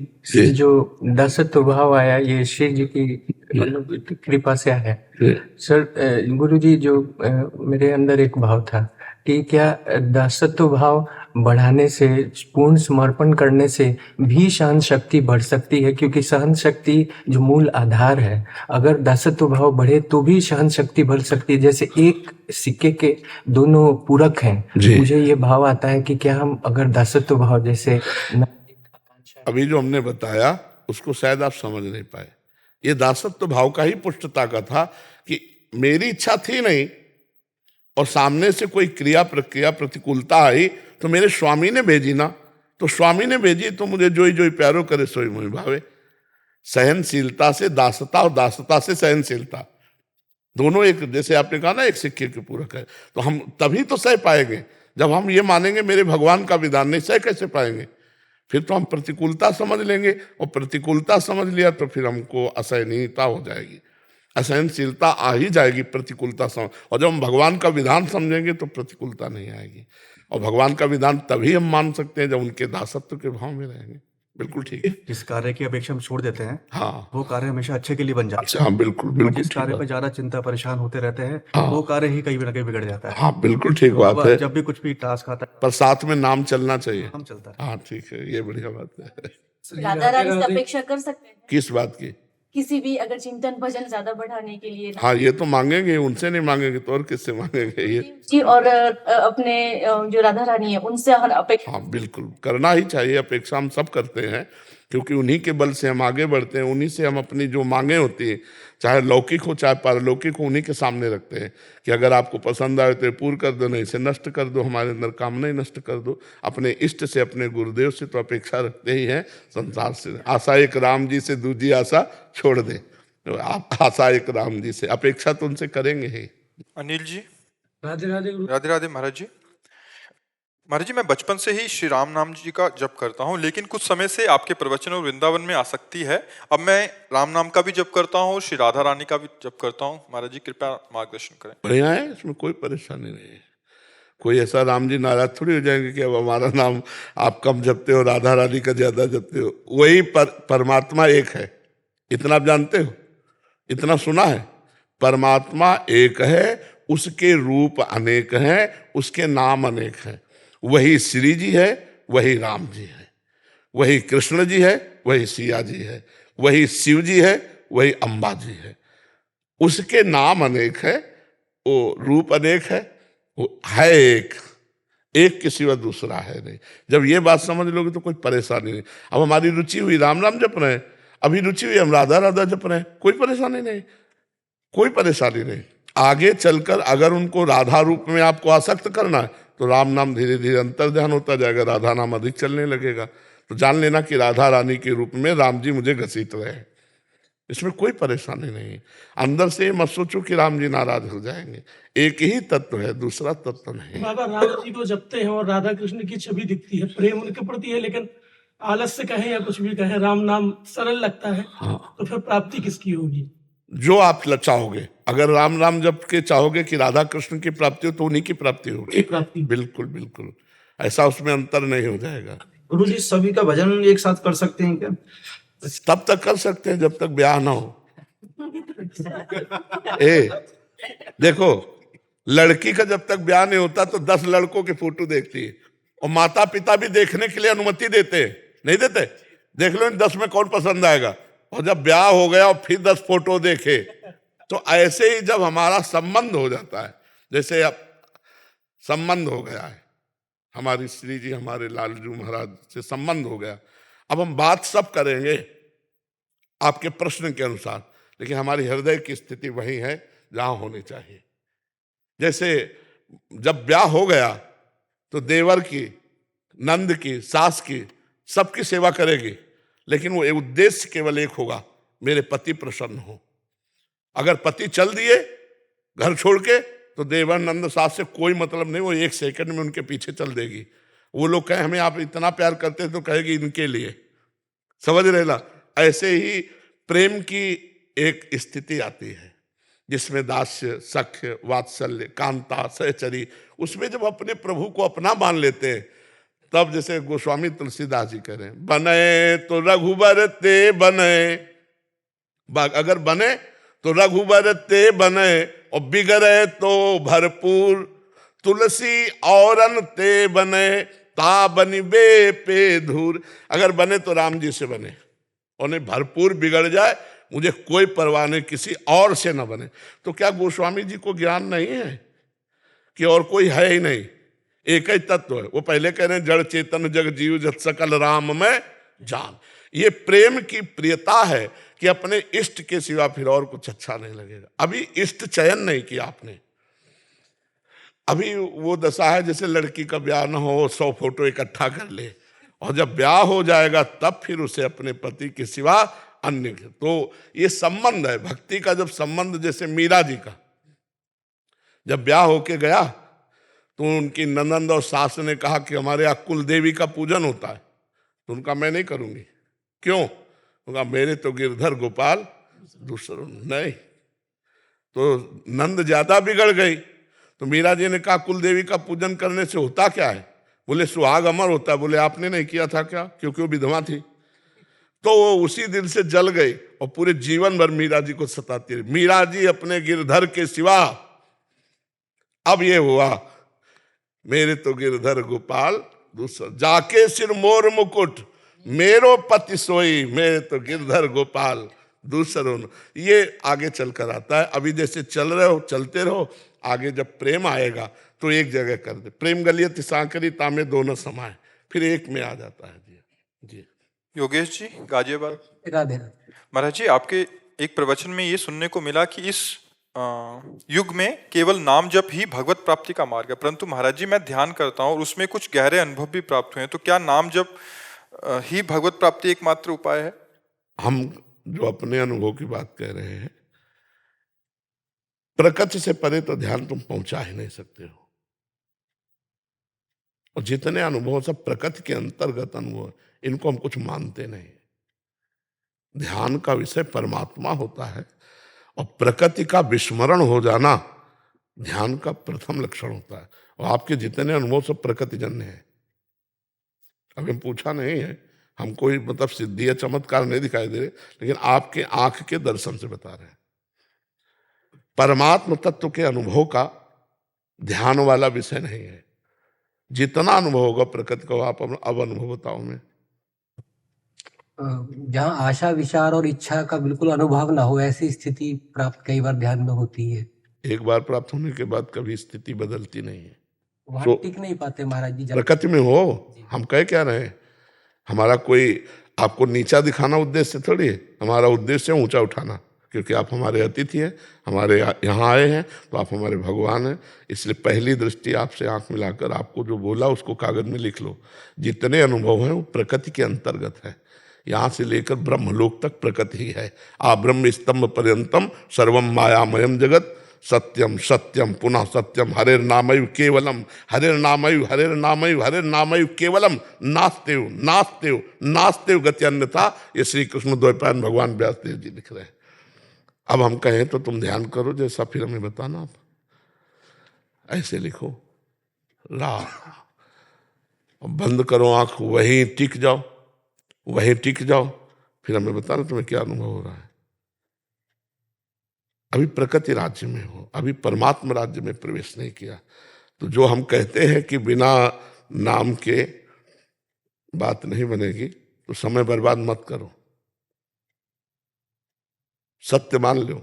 जो दासत्व भाव आया ये श्री जी की कृपा से आया। सर गुरु जी, जो मेरे अंदर एक भाव था कि क्या दासत्व भाव बढ़ाने से, पूर्ण समर्पण करने से भी सहन शक्ति बढ़ सकती है? क्योंकि सहन शक्ति जो मूल आधार है, अगर दासत्व भाव बढ़े तो भी सहन शक्ति बढ़ सकती है। जैसे एक सिक्के के दोनों पूरक हैं। जी। मुझे ये भाव आता है कि क्या हम अगर दासत्व भाव जैसे अभी जो हमने बताया उसको शायद आप समझ नहीं पाए। ये दासत्व भाव का ही पुष्टता का था कि मेरी इच्छा थी नहीं और सामने से कोई क्रिया प्रक्रिया प्रतिकूलता आई तो मेरे स्वामी ने भेजी ना, तो स्वामी ने भेजी तो मुझे जोई जोई प्यारो करे सोई मोहि भावे। सहनशीलता से दासता और दासता से सहनशीलता, दोनों एक, जैसे आपने कहा ना एक सिक्के के पूरक है। तो हम तभी तो सह पाएंगे जब हम ये मानेंगे मेरे भगवान का विधान नहीं, सह कैसे पाएंगे? फिर तो हम प्रतिकूलता समझ लेंगे और प्रतिकूलता समझ लिया तो फिर हमको असहनीयता हो जाएगी, असहनशीलता आ ही जाएगी प्रतिकूलता समझ। और जब हम भगवान का विधान समझेंगे तो प्रतिकूलता नहीं आएगी। और भगवान का विधान तभी हम मान सकते हैं जब उनके दासत्व के भाव में रहेंगे। बिल्कुल ठीक है। जिस कार्य की अपेक्षा हम छोड़ देते हैं, हाँ वो कार्य हमेशा अच्छे के लिए बन जाता अच्छा, हाँ बिल्कुल है। बिल्कुल जिस ठीक कार्य बात। पर ज्यादा चिंता परेशान होते रहते हैं, हाँ। वो कार्य ही कहीं ना कहीं बिगड़ जाता है। हाँ बिल्कुल ठीक तो बात अब है, जब भी कुछ भी टास्क आता है, पर साथ में नाम चलना चाहिए। हम चलता है। हाँ ठीक है, ये बढ़िया बात है। राधा रानी से अपेक्षा कर सकते हैं किस बात की? किसी भी अगर चिंतन भजन ज्यादा बढ़ाने के लिए हाँ ये तो मांगेंगे, उनसे नहीं मांगेंगे तो और किससे मांगेंगे? ये जी, और अपने जो राधा रानी है उनसे हम अपेक्षा हाँ बिल्कुल करना ही चाहिए। अपेक्षा हम सब करते हैं क्योंकि उन्हीं के बल से हम आगे बढ़ते हैं, उन्हीं से हम अपनी जो मांगे होती हैं, चाहे लौकिक हो चाहे पारलौकिक हो, उन्हीं के सामने रखते हैं कि अगर आपको पसंद आए तो पूर्ण कर दो, नहीं से नष्ट कर दो, हमारे अंदर कामना ही नष्ट कर दो। अपने इष्ट से, अपने गुरुदेव से तो अपेक्षा रखते ही हैं। संसार से आशा एक राम जी से, दूसरी आशा छोड़ दे। तो आप आशा एक राम जी से, अपेक्षा तो उनसे करेंगे ही। अनिल जी, राधे राधे गुरु। राधे राधे महाराज जी। महाराज जी, मैं बचपन से ही श्री राम नाम जी का जप करता हूँ, लेकिन कुछ समय से आपके प्रवचन और वृंदावन में आसक्ति है। अब मैं राम नाम का भी जप करता हूँ और श्री राधा रानी का भी जप करता हूँ। महाराज जी कृपया मार्गदर्शन करें। बढ़िया है, इसमें कोई परेशानी नहीं है। कोई ऐसा राम जी नाराज थोड़ी हो जाएंगे कि अब हमारा नाम आप कम जपते हो, राधा रानी का ज्यादा जपते हो। वही परमात्मा एक है, इतना आप जानते हो, इतना सुना है। परमात्मा एक है, उसके रूप अनेक हैं, उसके नाम अनेक हैं। वही श्री जी है, वही राम जी है, वही कृष्ण जी है, वही सिया जी है, वही शिव जी है, वही अम्बा जी है। उसके नाम अनेक है, वो रूप अनेक है, वो है एक, एक के सिवा दूसरा है नहीं। जब ये बात समझ लोगे तो कोई परेशानी नहीं। अब हमारी रुचि हुई राम राम जप रहे हैं, अभी रुचि हुई हम राधा राधा जप रहे हैं, कोई परेशानी नहीं, कोई परेशानी नहीं। आगे चलकर अगर उनको राधा रूप में आपको आसक्त करना है तो राम नाम धीरे धीरे अंतर ध्यान होता जाएगा, राधा नाम अधिक चलने लगेगा। तो जान लेना कि राधा रानी के रूप में राम जी मुझे घसीट रहे हैं, इसमें कोई परेशानी नहीं है। अंदर से मत सोचो कि राम जी नाराज हो जाएंगे, एक ही तत्व है, दूसरा तत्व नहीं। बाबा राधा जी को जपते हैं और राधा कृष्ण की छवि दिखती है, प्रेम उनके प्रति है, लेकिन आलस से कहें या कुछ भी कहें, राम नाम सरल लगता है। हाँ। तो फिर प्राप्ति किसकी होगी? जो आप चाहोगे, अगर राम राम जप के चाहोगे कि राधा कृष्ण की प्राप्ति हो तो उन्हीं की प्राप्ति होगी। प्राप्ति बिल्कुल बिल्कुल, ऐसा उसमें अंतर नहीं हो जाएगा। गुरु जी सभी का भजन एक साथ कर सकते हैं क्या? तब तक कर सकते हैं जब तक ब्याह ना हो। देखो, लड़की का जब तक ब्याह नहीं होता तो 10 लड़कों के फोटो देखती है और माता पिता भी देखने के लिए अनुमति देते हैं, नहीं देते? देख लो इन 10 में कौन पसंद आएगा। और जब ब्याह हो गया और फिर 10 फोटो देखे, तो ऐसे ही जब हमारा संबंध हो जाता है, जैसे अब संबंध हो गया है, हमारी श्री जी हमारे लालजू महाराज से संबंध हो गया, अब हम बात सब करेंगे आपके प्रश्न के अनुसार, लेकिन हमारी हृदय की स्थिति वही है जहां होनी चाहिए। जैसे जब ब्याह हो गया तो देवर की, नंद की, सास की, सबकी सेवा करेगी, लेकिन वो उद्देश्य केवल एक होगा, मेरे पति प्रसन्न हो। अगर पति चल दिए घर छोड़ के तो देवर नंद सास से कोई मतलब नहीं, वो 1 सेकंड में उनके पीछे चल देगी। वो लोग कहें हमें आप इतना प्यार करते तो कहेगी इनके लिए, समझ रहे ना? ऐसे ही प्रेम की एक स्थिति आती है जिसमें दास्य, सख्य, वात्सल्य, कांता, सहचरी, उसमें जब अपने प्रभु को अपना मान लेते हैं, तब जैसे गोस्वामी तुलसीदास जी कह रहे हैं, बने तो रघुबर ते बने, अगर बने तो रघुबर ते बने और बिगड़े तो भरपूर, तुलसी औरन ते बने ता बनिबे पे धूर। अगर बने तो राम जी से बने, उन्हें भरपूर बिगड़ जाए मुझे कोई परवाह नहीं, किसी और से न बने। तो क्या गोस्वामी जी को ज्ञान नहीं है कि और कोई है ही नहीं, एक ही तत्व है? वो पहले कह रहे हैं जड़ चेतन जग जीव जत सकल राम में जान। ये प्रेम की प्रियता है कि अपने इष्ट के सिवा फिर और कुछ अच्छा नहीं लगेगा। अभी इष्ट चयन नहीं किया आपने, अभी वो दशा है जैसे लड़की का ब्याह न हो 100 फोटो इकट्ठा कर ले, और जब ब्याह हो जाएगा तब फिर उसे अपने पति के सिवा अन्य। तो ये संबंध है भक्ति का। जब संबंध, जैसे मीरा जी का जब ब्याह होके गया तो उनकी ननंद और सास ने कहा कि हमारे यहाँ कुल देवी का पूजन होता है, तो उनका मैं नहीं करूंगी। क्यों? उनका मेरे तो गिरधर गोपाल दूसरों नहीं। तो नंद ज्यादा बिगड़ गई। तो मीरा जी ने कहा कुल देवी का पूजन करने से होता क्या है? बोले सुहाग अमर होता है। बोले आपने नहीं किया था क्या? क्योंकि वो विधवा थी। तो वो उसी दिन से जल गई और पूरे जीवन भर मीरा जी को सताती रही। मीरा जी अपने गिरधर के सिवा, अब ये हुआ मेरे तो गिरधर गोपाल दूसरा, जाके सिर मोर मुकुट मेरो पति सोई, मेरे तो गिरधर गोपाल दूसरों। ये आगे चलकर आता है। अभी जैसे चल रहे हो चलते रहो, आगे जब प्रेम आएगा तो एक जगह कर दे। प्रेम गलियत सांकरी तामे दोनों समाए, फिर एक में आ जाता है। जी जी। योगेश जी गाजियाबाद। राधे राधे। महाराज जी, आपके एक प्रवचन में ये सुनने को मिला कि इस युग में केवल नाम जप ही भगवत प्राप्ति का मार्ग है, परंतु महाराज जी मैं ध्यान करता हूँ और उसमें कुछ गहरे अनुभव भी प्राप्त हुए हैं। तो क्या नाम जप ही भगवत प्राप्ति एकमात्र उपाय है? हम जो अपने अनुभव की बात कह रहे हैं, प्रकृति से परे तो ध्यान तुम पहुंचा ही नहीं सकते हो। और जितने अनुभव सब प्रकृति के अंतर्गत अनुभव, इनको हम कुछ मानते नहीं। ध्यान का विषय परमात्मा होता है और प्रकृति का विस्मरण हो जाना ध्यान का प्रथम लक्षण होता है। और आपके जितने अनुभव सब प्रकृति जन्य है। अभी हम पूछा नहीं है, हम कोई मतलब सिद्धि या चमत्कार नहीं दिखाई दे रहे, लेकिन आपके आंख के दर्शन से बता रहे हैं। परमात्म तत्व के अनुभव का ध्यान वाला विषय नहीं है। जितना अनुभव होगा प्रकृति को, आप अब अनुभव बताओ मैं। जहाँ आशा विचार और इच्छा का बिल्कुल अनुभव ना हो, ऐसी स्थिति प्राप्त कई बार ध्यान में होती है। एक बार प्राप्त होने के बाद कभी स्थिति बदलती नहीं है। वहाँ टिक नहीं पाते महाराज जी। प्रकृति में हो, हम कह क्या रहे हैं, हमारा कोई आपको नीचा दिखाना उद्देश्य थोड़ी है। हमारा उद्देश्य है ऊंचा उठाना, क्योंकि आप हमारे अतिथि हैं, हमारे यहाँ आए हैं, तो आप हमारे भगवान हैं। इसलिए पहली दृष्टि आपसे आंख मिलाकर आपको जो बोला उसको कागज में लिख लो। जितने अनुभव हैं वो प्रकृति के अंतर्गत है। यहाँ से लेकर ब्रह्मलोक तक प्रकृति ही है। आ ब्रह्म स्तंभ पर्यंतम सर्वम मायामयम जगत सत्यम सत्यम पुनः सत्यम हरेर नामयु केवलम हरेर नामयु हरेर नामयु हरेर नामयु केवलम नास्तेव नास्तेव नास्तेव गति अन्यथा। ये श्री कृष्ण द्वैपायन भगवान व्यासदेव जी लिख रहे हैं। अब हम कहें तो तुम ध्यान करो जैसा, फिर हमें बताना। आप ऐसे लिखो ला, बंद करो आंख, वहीं टिक जाओ, वहीं टिक जाओ, फिर हमें बताना तुम्हें क्या अनुभव हो रहा है। अभी प्रकृति राज्य में हो, अभी परमात्मा राज्य में प्रवेश नहीं किया। तो जो हम कहते हैं कि बिना नाम के बात नहीं बनेगी, तो समय बर्बाद मत करो, सत्य मान लो।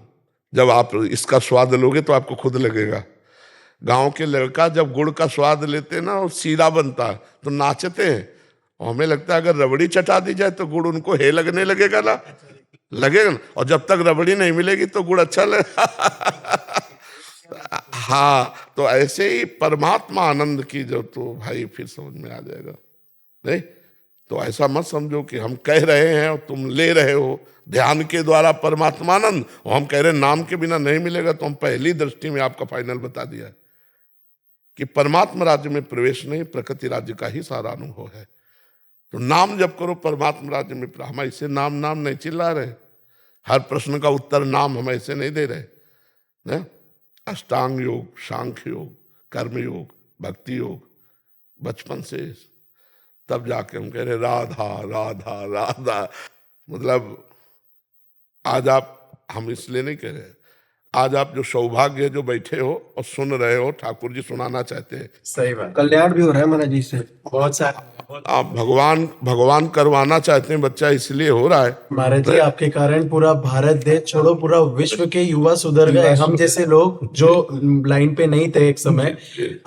जब आप इसका स्वाद लोगे तो आपको खुद लगेगा। गांव के लड़का जब गुड़ का स्वाद लेते ना और सीरा बनता है तो नाचते हैं, और हमें लगता है अगर रबड़ी चटा दी जाए तो गुड़ उनको हे लगने लगेगा ना, लगेगा ना। और जब तक रबड़ी नहीं मिलेगी तो गुड़ अच्छा लगेगा। हाँ, तो ऐसे ही परमात्मा आनंद की जो, तो भाई फिर समझ में आ जाएगा। नहीं तो ऐसा मत समझो कि हम कह रहे हैं और तुम ले रहे हो ध्यान के द्वारा परमात्मानंद, और हम कह रहे हैं नाम के बिना नहीं मिलेगा। तो हम पहली दृष्टि में आपका फाइनल बता दिया कि परमात्मा राज्य में प्रवेश नहीं, प्रकृति राज्य का ही सारा अनुभव है। तो नाम जब करो परमात्मा राज्य में। हम ऐसे नाम नाम नहीं चिल्ला रहे, हर प्रश्न का उत्तर नाम हम ऐसे नहीं दे रहे ना। अष्टांग योग, सांख्य योग, कर्म योग, भक्ति योग, बचपन से तब जाके हम कह रहे राधा राधा राधा। मतलब आज आप, हम इसलिए नहीं कह रहे, आज आप जो सौभाग्य है जो बैठे हो और सुन रहे हो, ठाकुर जी सुनाना चाहते हैं। सही बात। कल्याण भी हो रहा है महाराज जी से। बहुत सारे आप भगवान करवाना चाहते हैं, बच्चा इसलिए हो रहा है। महाराज जी आपके कारण पूरा भारत देश छोड़ो पूरा विश्व के युवा सुधर गए। हम जैसे लोग जो लाइन पे नहीं थे एक समय,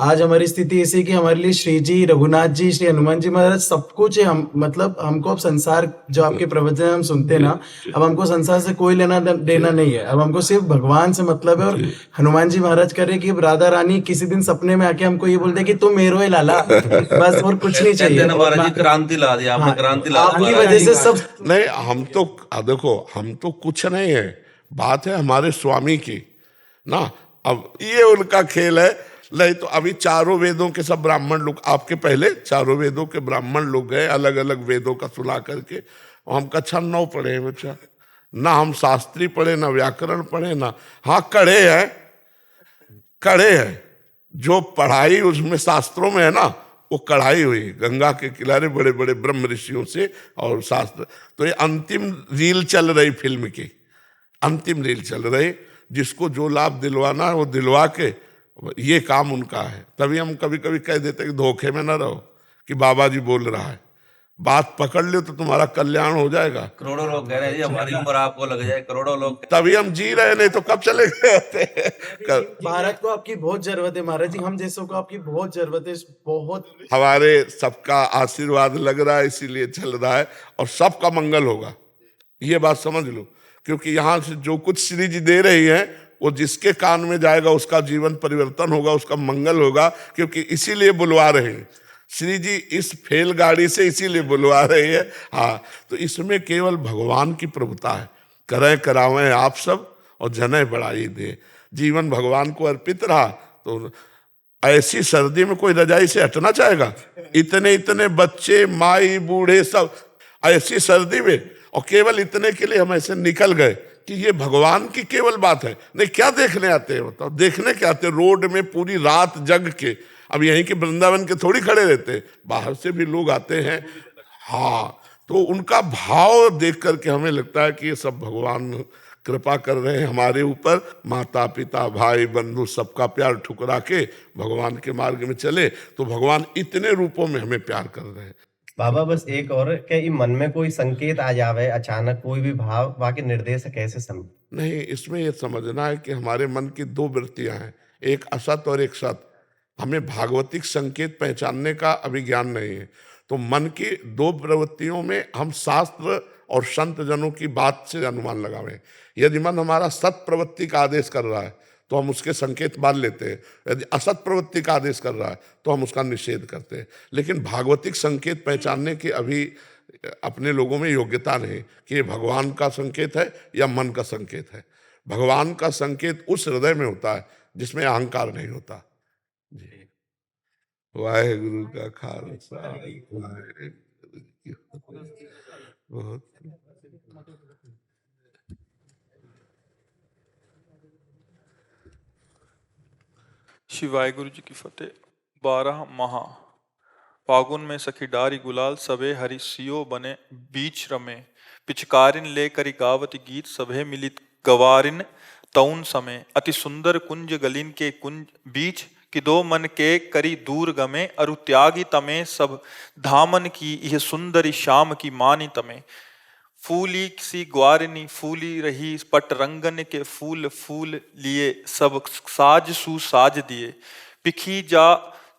आज हमारी स्थिति ऐसी कि हमारे लिए श्री जी, रघुनाथ जी, श्री हनुमान जी महाराज सब कुछ है। हम मतलब हमको अब संसार, जो आपके प्रवचन हम सुनते हैं ना, अब हमको संसार से कोई लेना देना नहीं है। अब हमको सिर्फ भगवान से मतलब है। और हनुमान जी महाराज कह रहे कि अब राधा रानी किसी दिन सपने में आके हमको ये बोल दे कि तुम मेरो है लाला, बस और कुछ नहीं चाहिए। महाराज जी क्रांति ला दी आपने, क्रांति ला दी आपकी वजह से सब नहीं, हम तो देखो, हम तो कुछ नहीं है, बात है हमारे स्वामी की ना। अब ये उनका खेल है। नहीं तो अभी चारों वेदों के सब ब्राह्मण लोग, आपके पहले चारों वेदों के ब्राह्मण लोग गए, अलग अलग वेदों का सुना करके। हम कक्षा 9 पढ़े हैं बच्चा, ना हम शास्त्री पढ़े, ना व्याकरण पढ़े, ना हाँ कड़े हैं। जो पढ़ाई उसमें शास्त्रों में है ना, वो कढ़ाई हुई गंगा के किनारे बड़े बड़े ब्रह्म ऋषियों से और शास्त्र। तो ये अंतिम रील चल रही फिल्म की, अंतिम रील चल रही। जिसको जो लाभ दिलवाना है वो दिलवा के, ये काम उनका है। तभी हम कभी कभी कह देते कि धोखे में न रहो कि बाबा जी बोल रहा है, बात पकड़ लो तो तुम्हारा कल्याण हो जाएगा। करोड़ों लोग कह रहे हैं जी हमारी उम्र आपको लग जाए, करोड़ों लोग। तभी हम जी रहे, नहीं तो कब चले गए। भारत को आपकी बहुत जरूरत है महाराज जी, हम जैसों को आपकी बहुत जरूरत है, बहुत। हमारे सबका आशीर्वाद लग रहा है, इसीलिए चल रहा है और सबका मंगल होगा, ये बात समझ लो। क्योंकि यहाँ से जो कुछ श्री जी दे रही है, वो जिसके कान में जाएगा उसका जीवन परिवर्तन होगा, उसका मंगल होगा। क्योंकि इसीलिए बुलवा रहे हैं श्री जी, इस फेल गाड़ी से इसीलिए बुलवा रही है। हाँ, तो इसमें केवल भगवान की प्रभुता है। करें करावें आप सब और जने बढ़ाई दे। जीवन भगवान को अर्पित रहा तो ऐसी सर्दी में कोई रजाई से हटना चाहेगा? इतने बच्चे, माई, बूढ़े सब ऐसी सर्दी में, और केवल इतने के लिए हम ऐसे निकल गए कि ये भगवान की केवल बात है। नहीं, क्या देखने आते हैं बताओ? देखने क्या आते हैं? रोड में पूरी रात जग के, अब यहीं के वृंदावन के थोड़ी खड़े रहते हैं, बाहर से भी लोग आते हैं। हाँ, तो उनका भाव देख करके हमें लगता है कि ये सब भगवान कृपा कर रहे हैं हमारे ऊपर। माता पिता भाई बंधु सबका प्यार ठुकरा के भगवान के मार्ग में चले तो भगवान इतने रूपों में हमें प्यार कर रहे हैं। बाबा बस एक और, क्या ये मन में कोई संकेत आ जावे अचानक, कोई भी भाव, बाकी निर्देश कैसे समझ? नहीं, इसमें यह समझना है कि हमारे मन की 2 वृत्तियां हैं, एक असत और एक सत। हमें भागवतिक संकेत पहचानने का अभी ज्ञान नहीं है। तो मन की 2 प्रवृत्तियों में हम शास्त्र और संत जनों की बात से अनुमान लगावें। यदि मन हमारा सत प्रवृत्ति का आदेश कर रहा है तो हम उसके संकेत मान लेते हैं, यदि असत प्रवृत्ति का आदेश कर रहा है तो हम उसका निषेध करते हैं। लेकिन भागवतिक संकेत पहचानने की अभी अपने लोगों में योग्यता नहीं कि ये भगवान का संकेत है या मन का संकेत है। भगवान का संकेत उस हृदय में होता है जिसमें अहंकार नहीं होता। जी, वाहेगुरु का खालसा, वाहेगुरु की फतेह। बहुत श्री वाहेगुरु जी की फतेह। 12 महा फागुन में सखी डारी गुलाल, सबे हरि सियो बने बीच रमे। पिचकारिन ले करी गावत गीत, सभे मिलित गवारिन तौन समय। अति सुंदर कुंज गलिन के कुंज बीच, कि 2 मन के करी दूर गमे। अरु त्यागी तमे सब धामन की, यह सुंदरी श्याम की मानी तमे। फूली सी ग्वारिनी फूली रही, पट रंगन के फूल फूल लिए। सब साज सुसाज दिए, पिखी जा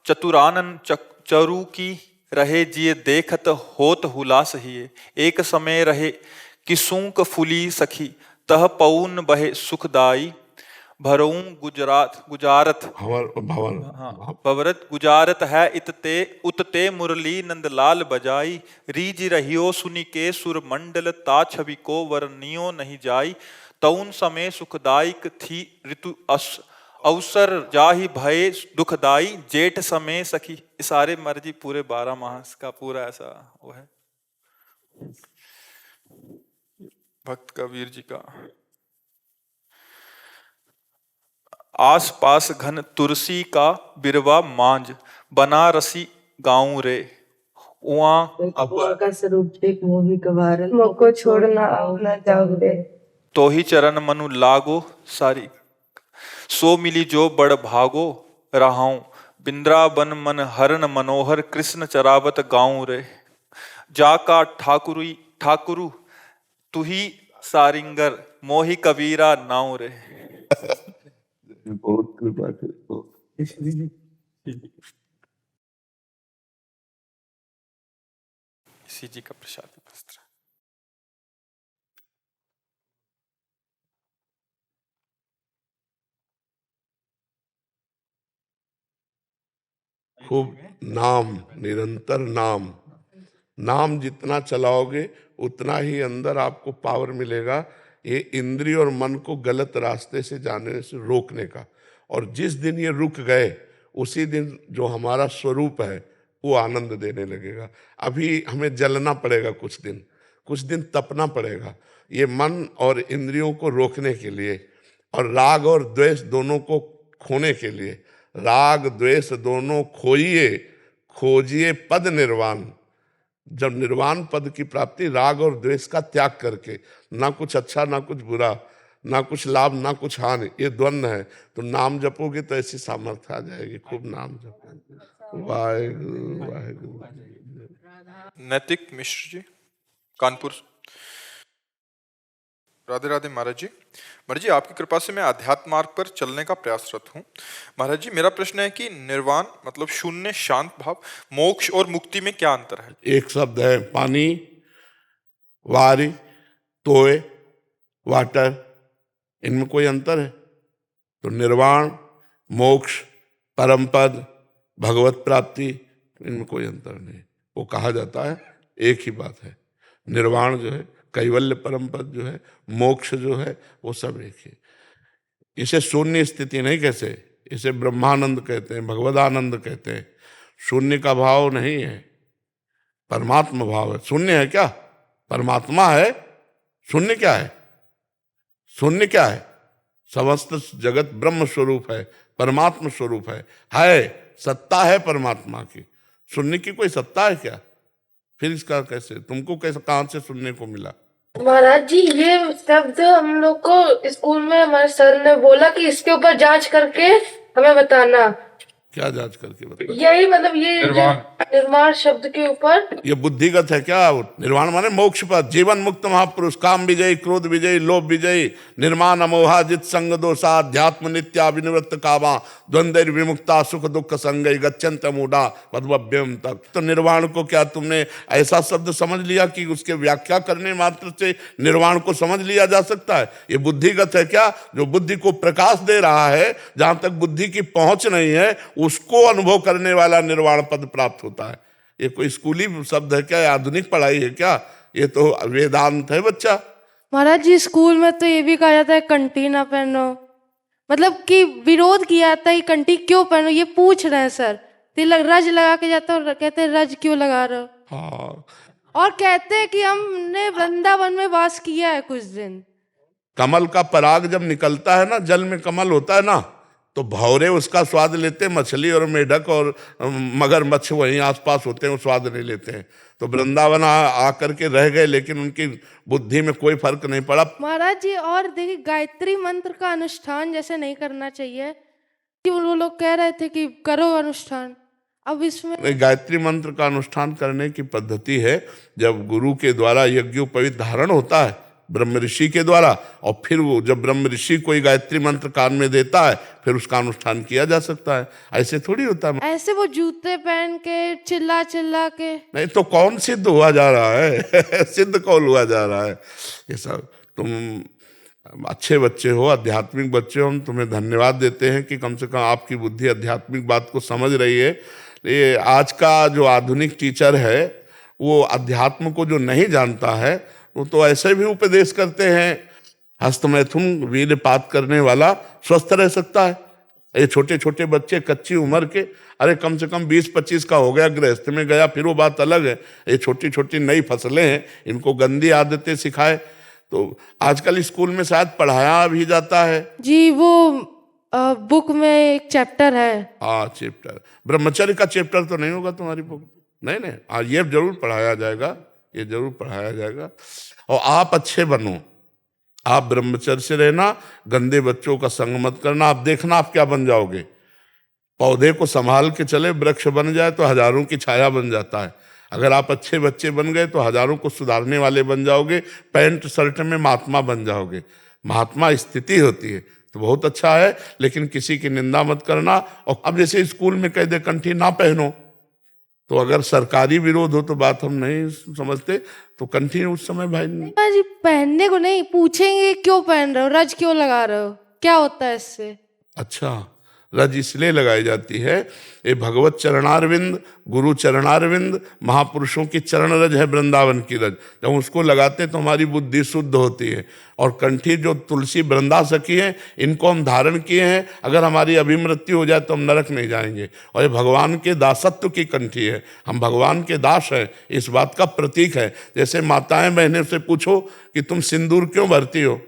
चतुरानन चरु की। रहे जिए देखत होत हुलास हिए। एक समय रहे किसूक फुली सखी, तह पौन बहे सुखदाई। भरऊं गुजारत भवन भवरत गुजारत है इतते उतते मुरली नंदलाल बजाई। रीज रहियो सुनि के सुर मंडल, ता छवि को वर्णियो नहीं जाई। तौन समय सुखदायक थी ऋतु अवसर, जाहि भय दुखदाई। जेठ समय सखी, सारे मर्जी पूरे 12 मास का पूरा ऐसा वो है भक्त कबीर जी का। आस पास घन तुलसी का बिरवा मांझ, बनारसी गाँव रे। उहाँ का स्वरूप देख मोहि कवारन, मोको छोड़ना आओ ना जाओ रे। तो ही चरण मनु लागो सारी। सो मिली जो बड़ भागो रहाऊं, बिंद्रावन मन हरन मनोहर, कृष्ण चरावत गाऊं रे। जाका ठाकुरु तुही सारिंगर, मोहि कबीरा नाऊ रे। बहुत कृपा करो। इसी जी का प्रसाद वस्त्र। खूब नाम, निरंतर नाम, नाम जितना चलाओगे उतना ही अंदर आपको पावर मिलेगा ये इंद्रिय और मन को गलत रास्ते से जाने से रोकने का। और जिस दिन ये रुक गए उसी दिन जो हमारा स्वरूप है वो आनंद देने लगेगा। अभी हमें जलना पड़ेगा, कुछ दिन तपना पड़ेगा ये मन और इंद्रियों को रोकने के लिए, और राग और द्वेष दोनों को खोने के लिए। राग द्वेष दोनों खोजिए पद निर्वाण। जब निर्वाण पद की प्राप्ति राग और द्वेष का त्याग करके, ना कुछ अच्छा ना कुछ बुरा, ना कुछ लाभ ना कुछ हानि, ये द्वंद्व है, तो नाम जपोगे तो ऐसी सामर्थ्य आ जाएगी। खूब नाम जपो। वाहेगुरु वाहेगुरु। नैतिक मिश्र जी, कानपुर। राधे राधे महाराज जी। महाराज जी, आपकी कृपा से मैं अध्यात्म मार्ग पर चलने का प्रयासरत हूँ। महाराज जी, मेरा प्रश्न है कि निर्वाण मतलब शून्य शांत भाव, मोक्ष और मुक्ति में क्या अंतर है? एक शब्द है, पानी, वारी, तोय, वाटर, इनमें कोई अंतर है? तो निर्वाण, मोक्ष, परम पद, भगवत प्राप्ति, इनमें कोई अंतर नहीं। वो कहा जाता है एक ही बात है। निर्वाण जो है, कैवल्य परम पद जो है, मोक्ष जो है, वो सब एक है। इसे शून्य स्थिति नहीं कहते, इसे ब्रह्मानंद कहते हैं, भगवदानंद कहते हैं। शून्य का भाव नहीं है, परमात्मा भाव है। शून्य है क्या? परमात्मा है। शून्य क्या है? शून्य क्या है? समस्त जगत ब्रह्म स्वरूप है, परमात्मा स्वरूप है, सत्ता है परमात्मा की। शून्य की कोई सत्ता है क्या? फिर इसका कैसे, तुमको कैसे, कहां से सुनने को मिला? महाराज जी, ये शब्द हम लोग को स्कूल में हमारे सर ने बोला कि इसके ऊपर जांच करके हमें बताना। क्या जांच करके बताना? यही मतलब ये निर्वाण शब्द के ऊपर। ये बुद्धिगत है क्या? निर्वाण माने मोक्ष पद, जीवन मुक्त महापुरुष, काम विजयी, क्रोध विजयी, लोभ विजयी, निर्माण अमोहा, जित संग दोषा, अध्यात्म नित्या विनिवृत्त कामा, द्वंद्व विमुक्ता, सुख दुख संगई, गच्छन्त मूढ़ा पद्मभ्यम तक। तो निर्वाण को क्या तुमने ऐसा शब्द समझ लिया कि उसके व्याख्या करने मात्र से निर्वाण को समझ लिया जा सकता है? ये बुद्धिगत है क्या? जो बुद्धि को प्रकाश दे रहा है, जहां तक बुद्धि की पहुंच नहीं है उसको अनुभव करने वाला निर्वाण पद प्राप्त होता है। ये कोई स्कूली शब्द है क्या? आधुनिक पढ़ाई है क्या? ये तो वेदांत है बच्चा। महाराज जी, स्कूल में तो ये भी कहा जाता है कंठी ना पहनो, मतलब कि विरोध किया जाता है, कंठी क्यों पहनो? ये पूछ रहे हैं सर। तिलक रज लगा के जाता है, कहते हैं रज क्यों लगा रहे हो? हाँ, और कहते हैं कि हमने वृंदावन में वास किया है कुछ दिन। कमल का पराग जब निकलता है ना, जल में कमल होता है ना, तो भौरे उसका स्वाद लेते हैं, मछली और मेढक और मगरमच्छ वहीं आसपास होते हैं, वो स्वाद नहीं लेते हैं। तो वृंदावन आकर के रह गए, लेकिन उनकी बुद्धि में कोई फर्क नहीं पड़ा। महाराज जी, और देखिए, गायत्री मंत्र का अनुष्ठान जैसे नहीं करना चाहिए कि वो लोग कह रहे थे कि करो अनुष्ठान, अब इसमें गायत्री मंत्र का अनुष्ठान करने की पद्धति है, जब गुरु के द्वारा यज्ञोपवीत धारण होता है ब्रह्म ऋषि के द्वारा, और फिर वो जब ब्रह्म ऋषि कोई गायत्री मंत्र कान में देता है, फिर उसका अनुष्ठान किया जा सकता है। ऐसे थोड़ी होता है। ऐसे वो जूते पहन के चिल्ला चिल्ला के नहीं तो कौन सिद्ध हुआ जा रहा है? सिद्ध कौन हुआ जा रहा है? ये सब तुम अच्छे बच्चे हो, आध्यात्मिक बच्चे हो, हम तुम्हें धन्यवाद देते हैं कि कम से कम आपकी बुद्धि आध्यात्मिक बात को समझ रही है। ये आज का जो आधुनिक टीचर है, वो अध्यात्म को जो नहीं जानता है, वो तो ऐसे भी उपदेश करते हैं, हस्तमैथुन वीर्यपात करने वाला स्वस्थ रह सकता है। ये छोटे छोटे बच्चे कच्ची उम्र के, अरे कम से कम 20-25 का हो गया, गृहस्थ में गया, फिर वो बात अलग है। ये छोटी छोटी नई फसलें हैं, इनको गंदी आदतें सिखाए। तो आजकल स्कूल में शायद पढ़ाया भी जाता है जी, वो बुक में एक चैप्टर है। हाँ, चैप्टर ब्रह्मचर्य का चैप्टर तो नहीं होगा तुम्हारी बुक? नहीं, आज ये जरूर पढ़ाया जाएगा, ये जरूर पढ़ाया जाएगा। और आप अच्छे बनो, आप ब्रह्मचर्य से रहना, गंदे बच्चों का संग मत करना। आप देखना आप क्या बन जाओगे। पौधे को संभाल के चले, वृक्ष बन जाए तो हजारों की छाया बन जाता है। अगर आप अच्छे बच्चे बन गए तो हजारों को सुधारने वाले बन जाओगे, पैंट शर्ट में महात्मा बन जाओगे। महात्मा स्थिति होती है तो बहुत अच्छा है, लेकिन किसी की निंदा मत करना। और अब जैसे स्कूल में कह दे कंठी ना पहनो, तो अगर सरकारी विरोध हो तो बात हम नहीं समझते, तो कंठी उस समय भाई हाँ जी, पहनने को नहीं, पूछेंगे क्यों पहन रहे हो, रज क्यों लगा रहे हो, क्या होता है इससे। अच्छा, रज इसलिए लगाई जाती है, ये भगवत चरणारविंद, गुरु चरणारविंद, महापुरुषों की चरण रज है, वृंदावन की रज। जब उसको लगाते हैं तो हमारी बुद्धि शुद्ध होती है। और कंठी जो तुलसी वृंदा सखी है, इनको हम धारण किए हैं। अगर हमारी अभिमृत्यु हो जाए तो हम नरक नहीं जाएंगे। और ये भगवान के दासत्व की कंठी है, हम भगवान के दास हैं, इस बात का प्रतीक है। जैसे माताएं बहनें से पूछो कि तुम सिंदूर क्यों भरती हो,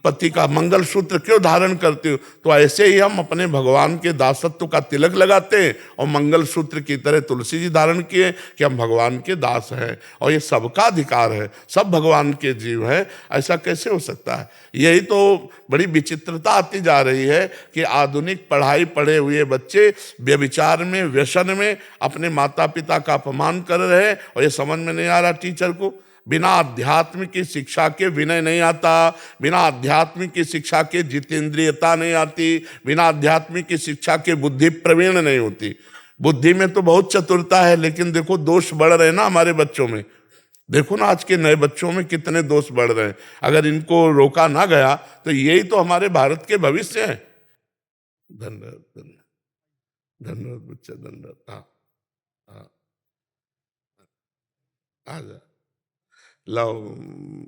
पति का मंगल सूत्र क्यों धारण करते हो, तो ऐसे ही हम अपने भगवान के दासत्व का तिलक लगाते हैं और मंगल सूत्र की तरह तुलसी जी धारण किए कि हम भगवान के दास हैं। और ये सबका अधिकार है, सब भगवान के जीव हैं। ऐसा कैसे हो सकता है। यही तो बड़ी विचित्रता आती जा रही है कि आधुनिक पढ़ाई पढ़े हुए बच्चे व्यभिचार में, व्यसन में अपने माता पिता का अपमान कर रहे हैं। और ये समझ में नहीं आ रहा टीचर को। बिना अध्यात्म की शिक्षा के विनय नहीं आता, बिना अध्यात्म की शिक्षा के जितेंद्रियता नहीं आती, बिना अध्यात्म की शिक्षा के बुद्धि प्रवीण नहीं होती। बुद्धि में तो बहुत चतुरता है, लेकिन देखो दोष बढ़ रहे हैं ना हमारे बच्चों में। देखो ना आज के नए बच्चों में कितने दोष बढ़ रहे हैं। अगर इनको रोका ना गया तो यही तो हमारे भारत के भविष्य है। धन्यवाद धन्यवाद बच्चा, धन्यवाद। हाँ हाँ, आजा लाओ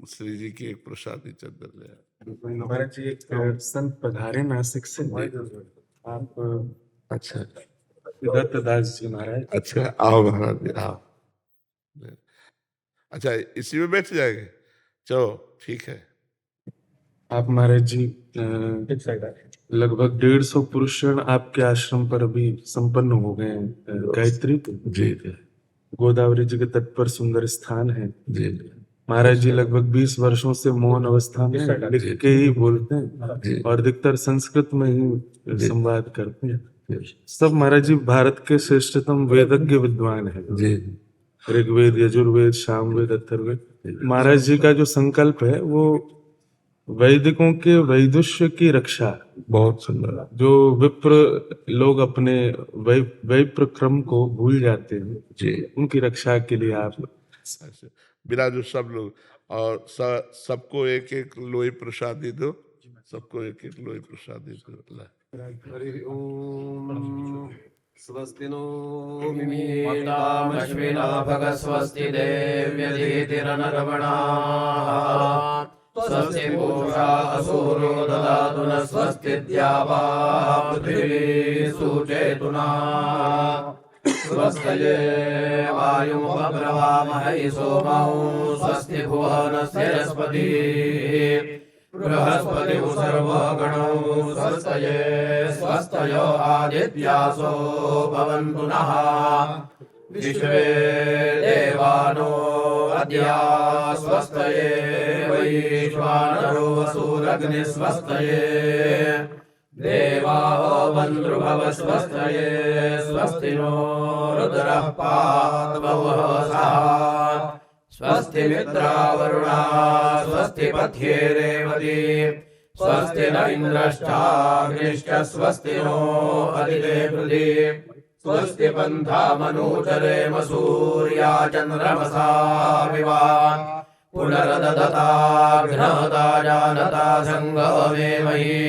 श्री जी की एक प्रसादी चादर ले। महाराज जी, एक संत पधारे नासिक से, आप अच्छा दत्तदास जी महाराज। अच्छा, आओ महाराज जी, आओ। अच्छा, इसी में बैठ जाएंगे, चलो ठीक है। आप महाराज जी लगभग 150 पुरुषण आपके आश्रम पर अभी संपन्न हो गए हैं। गायत्री जी गोदावरी जी के तट पर सुंदर स्थान है जी। महाराज जी लगभग 20 वर्षों से मौन अवस्था में लिख के ही बोलते हैं और अधिकतर संस्कृत में ही संवाद करते हैं। सब महाराज जी भारत के श्रेष्ठतम वेदज्ञ विद्वान है जी। ऋग्वेद, यजुर्वेद, सामवेद, अथर्ववेद। महाराज जी का जो संकल्प है वो वैदिकों के वैदुष्य की रक्षा, बहुत सुंदर। जो विप्र लोग अपने वैप्र क्रम को भूल जाते हैं जी, उनकी रक्षा के लिए आप विराजो सब लोग। और सबको एक एक लोई प्रसादी दो, सबको एक एक लोई प्रसादी दो। हरि ओम। स्वस्ति नो मिमीतामश्विना भगः स्वस्ति देव्यधीतिरनरवणाः स्वस्ति पूषा असूरो ददातु न स्वस्ति द्यावा पृथिवी सुचेतुना स्वस्तये वायुमुपब्रवामहै सोमौ स्वस्ति भुवनस्य रस्पतिः बृहस्पतिः सर्वगणौ स्वस्तये स्वस्तयो आदित्यासो भवन्तु नः विश्वे देवानो अद्या स्वस्तये वैश्वानरो वसुरग्निः स्वस्तये देवाः बन्धुभव स्वस्तये स्वस्ति नो रुद्रः पावहसः स्वस्ति मित्रावरुणा स्वस्ति पथ्ये रेवती स्वस्ति न इन्द्रश्चाग्निश्च स्वस्ति नो अदिते पृथि स्वस्ति पन्थामनुचरेम सूर्या चन्द्रमसा विवा पुनरददता घ्नता जानता सङ्गमेमहि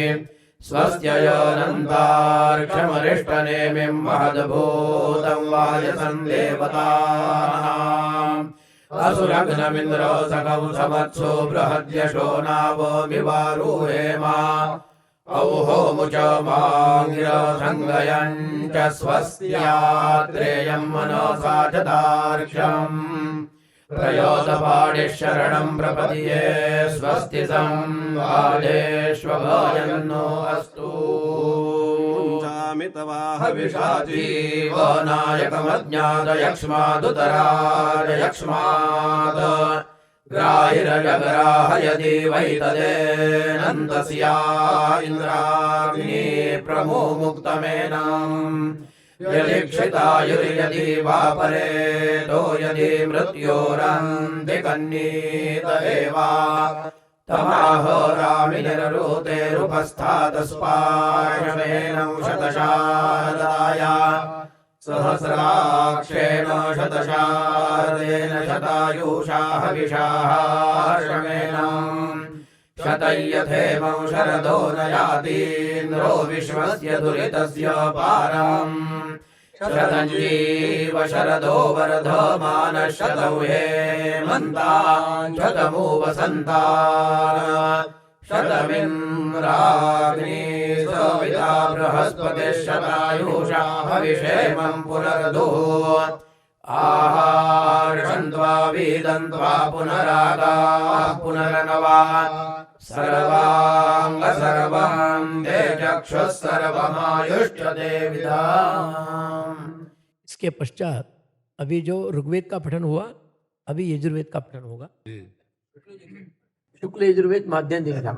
स्वस्त्ययनन्तार्क्षमरिष्टनेमिं महद्भूतं वाजसं देवतानाम् असुरघ्नमिन्द्रो सकौ समत्सो बृहद्यशो नावमिवारुहेमा औहो मुच माङ्गिरसङ्गयं च स्वस्त्यात्रेयं मनसा च तार्क्ष्यम् प्रयोतपाणिः शरणं प्रपद्ये स्वस्ति संवादेष्वभयन्नो अस्तु हविषा जीवनायकमज्ञातयक्ष्मादुतराजयक्ष्मात् ग्राहिरजग्राहयति वै तदेनन्तस्या इन्द्राग्नि प्रमो मुक्तमेनम् यदीक्षितायुर्यदि वा परेतो यदि मृत्योरन्तिकन्नीत एवा तमाहोरामिनिररूतेरुपस्थातस्पाशमेनं शतशारदाया सहस्राक्षेण शतशारदेन शतायुषा हविषाश्रमेणम् शतयथेमं शरदो न यातीन्द्रो विश्वस्य दुरितस्य पारम् शतञ्जीव शरदो वर्धमानः शतौ हेमन्तान् शतमु वसन्तान् शतमिन्द्राग्नि सविता बृहस्पतिः शतायुषा हविषेमं पुनर्दुः आहार्षन्त्वा वीदन्त्वा पुनरागाः पुनरनवा सर्वांग सर्वं ते चक्षुः सर्वमायुष्यते विदाम्। इसके पश्चात अभी जो ऋग्वेद का पठन हुआ, अभी यजुर्वेद का पठन होगा। शुक्ल यजुर्वेद माध्यम दिखा।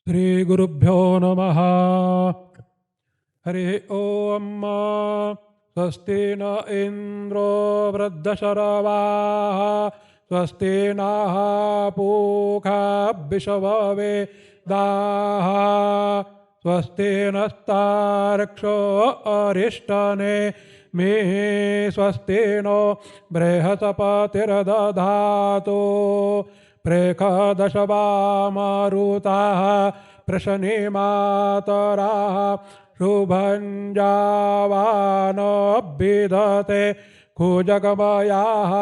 श्री गुरुभ्यो नमः। हरि ओम। स्वस्ति न इंद्रो वृद्धशरवाः स्वस्ति नः पूषा विश्ववेदाः स्वस्ति नस्तार्क्ष्यो अरिष्टने मे स्वस्ति नो बृहस्पतिर्दधातु प्रेखदशवामरुताः प्रशनिमातराः शुभञ्जावानभिदते कुजगमयाः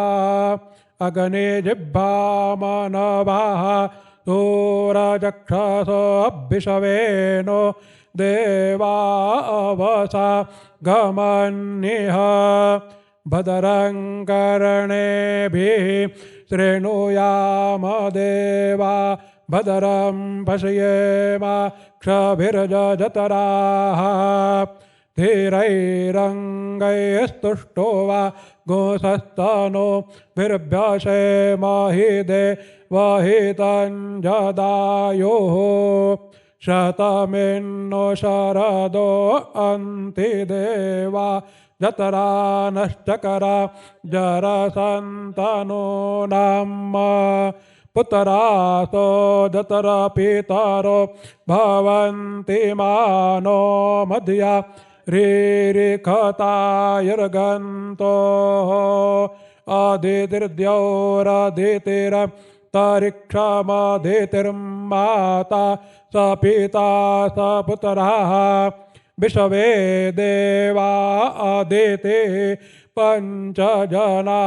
अग्ने जिह्वामनवाः सूरचक्षसो विषवेनो देवावसा गमन्निह भद्रं कर्णेभिः शृणुयाम देवा भद्रं पश्येम क्षभिर्जतराः धीरैरङ्गैस्तुष्टो वा गोसस्तनो भिर्भ्यसेमहि देवहितं जदायुः शतमिन्नो शरदो अन्तिदेवा जतरा नश्चकरा जरसन्तनो नाम पुत्रासो जतरा पितरो भवन्ति मानो मध्या रीरिखतायुर्गन्तोः अदितिर्द्यौरदितिरन्तरिक्षमदितिर्माता स पिता स पुत्रः विश्वे देवा अदितिः पंच जना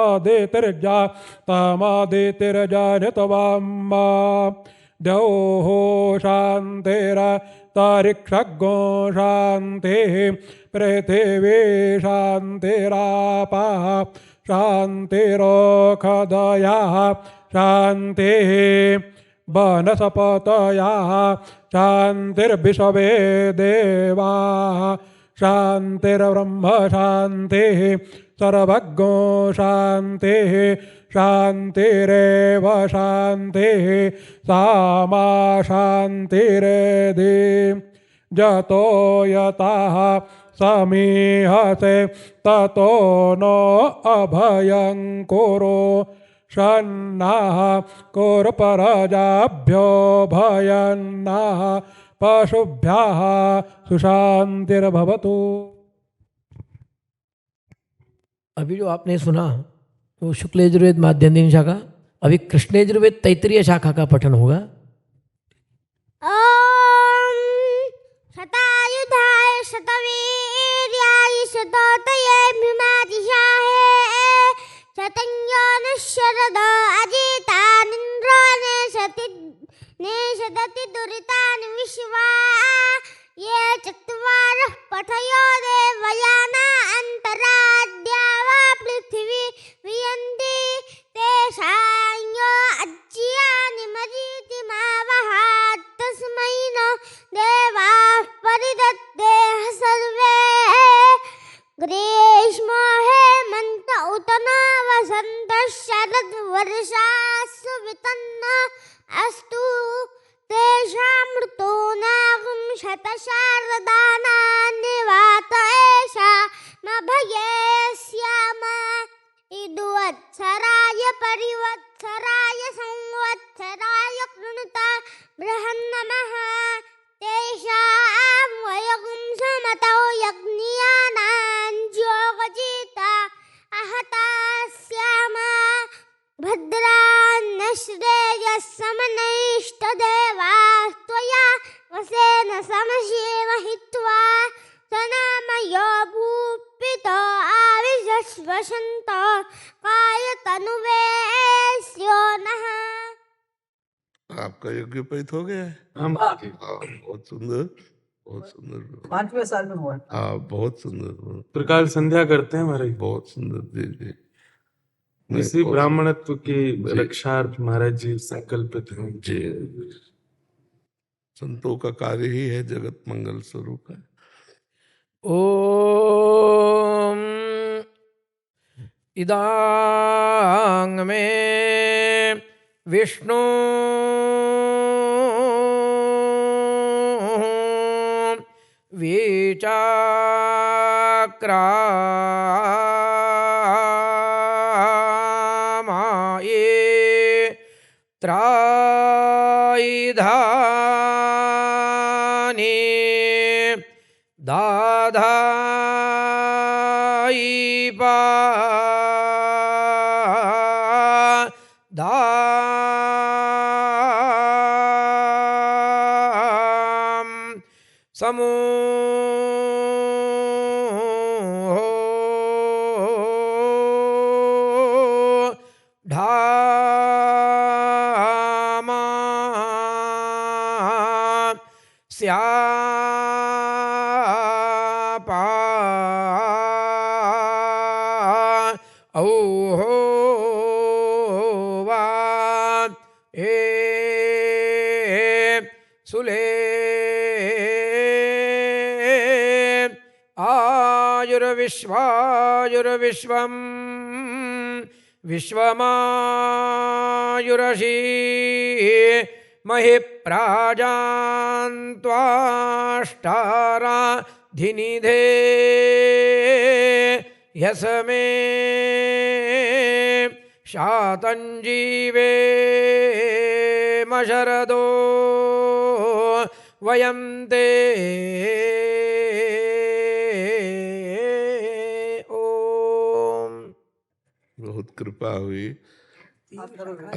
अदितिर्जातमदितिर्जनितवम् द्यौः शान्तिरन्तरिक्षगो शान्तिः पृथिवी शान्तिरापः शान्तिरोषधयः शान्तिः वनस्पतयः शान्तिर्विश्वे देवाः शान्तिर्ब्रह्म शान्तिः सर्वज्ञो शान्तिः शान्तिरेव शान्तिः सामा शान्तिरेधि जतो यतः समीहसे ततो नो अभयं कुरु शन्नः कुरु परजाभ्यो भयन्नः पशुभ्यः सुशान्तिर्भवतु। अभी जो आपने सुना वो शुक्ल यजुर्वेद माध्यन्दिनी शाखा, अभी कृष्ण यजुर्वेद तैत्तिरीय शाखा का पठन होगा। शतायुधाय शतवीर्याय शतोतये भीमातिशाहे शतञ्जोनशरद अजितानिन्द्रो नेषदति दुरितानि विश्वा ये चत्वारः पठयो देवयाना अन्तराद्या वा पृथिवी वियन्ति तेषां अज्यानि मरीति मावहात् तस्मै नो देवाः परिदद्देः सर्वे ग्रीष्मो हेमन्त उत न वसन्त भयेष्याम इदुवत्सराय परिवत्सराय संवत्सराय कृणुता बृहन्नमः तेषां वयगुं समतौ यज्ञियानां ज्योगजिता अहतास्याम भद्रान्नश्रेयस्समनैष्टदेवास्त्वया वसेन समशीवहित्वा सनामयो भूपितो आविशश्वसन्तो कायतनुवेस्यो नः। आपका यज्ञोपवीत हो गया है? बहुत सुंदर, बहुत सुंदर। 5वें साल में हुआ। हाँ, बहुत सुंदर। प्रकाल संध्या करते हैं महाराज। बहुत सुंदर। जी जी। इसी ब्राह्मणत्व की रक्षार्थ महाराज जी संकल्पित हैं। जी, संतों का कार्य ही है जगत मंगल स्वरूप है। ओम इदांग में विष्णु विचाक्रामाये त्रायिधानि दाधायिपा दाम समूहो ढामा स्यापा औहो वा ए सुले आयुर्विश्वायुर्विश्वं विश्वमायुरशी महिप्राजान्त्वाष्टारा धिनिधे यस्मे शातञ्जीवे मशरदो वयं ते ओम। बहुत कृपा हुई।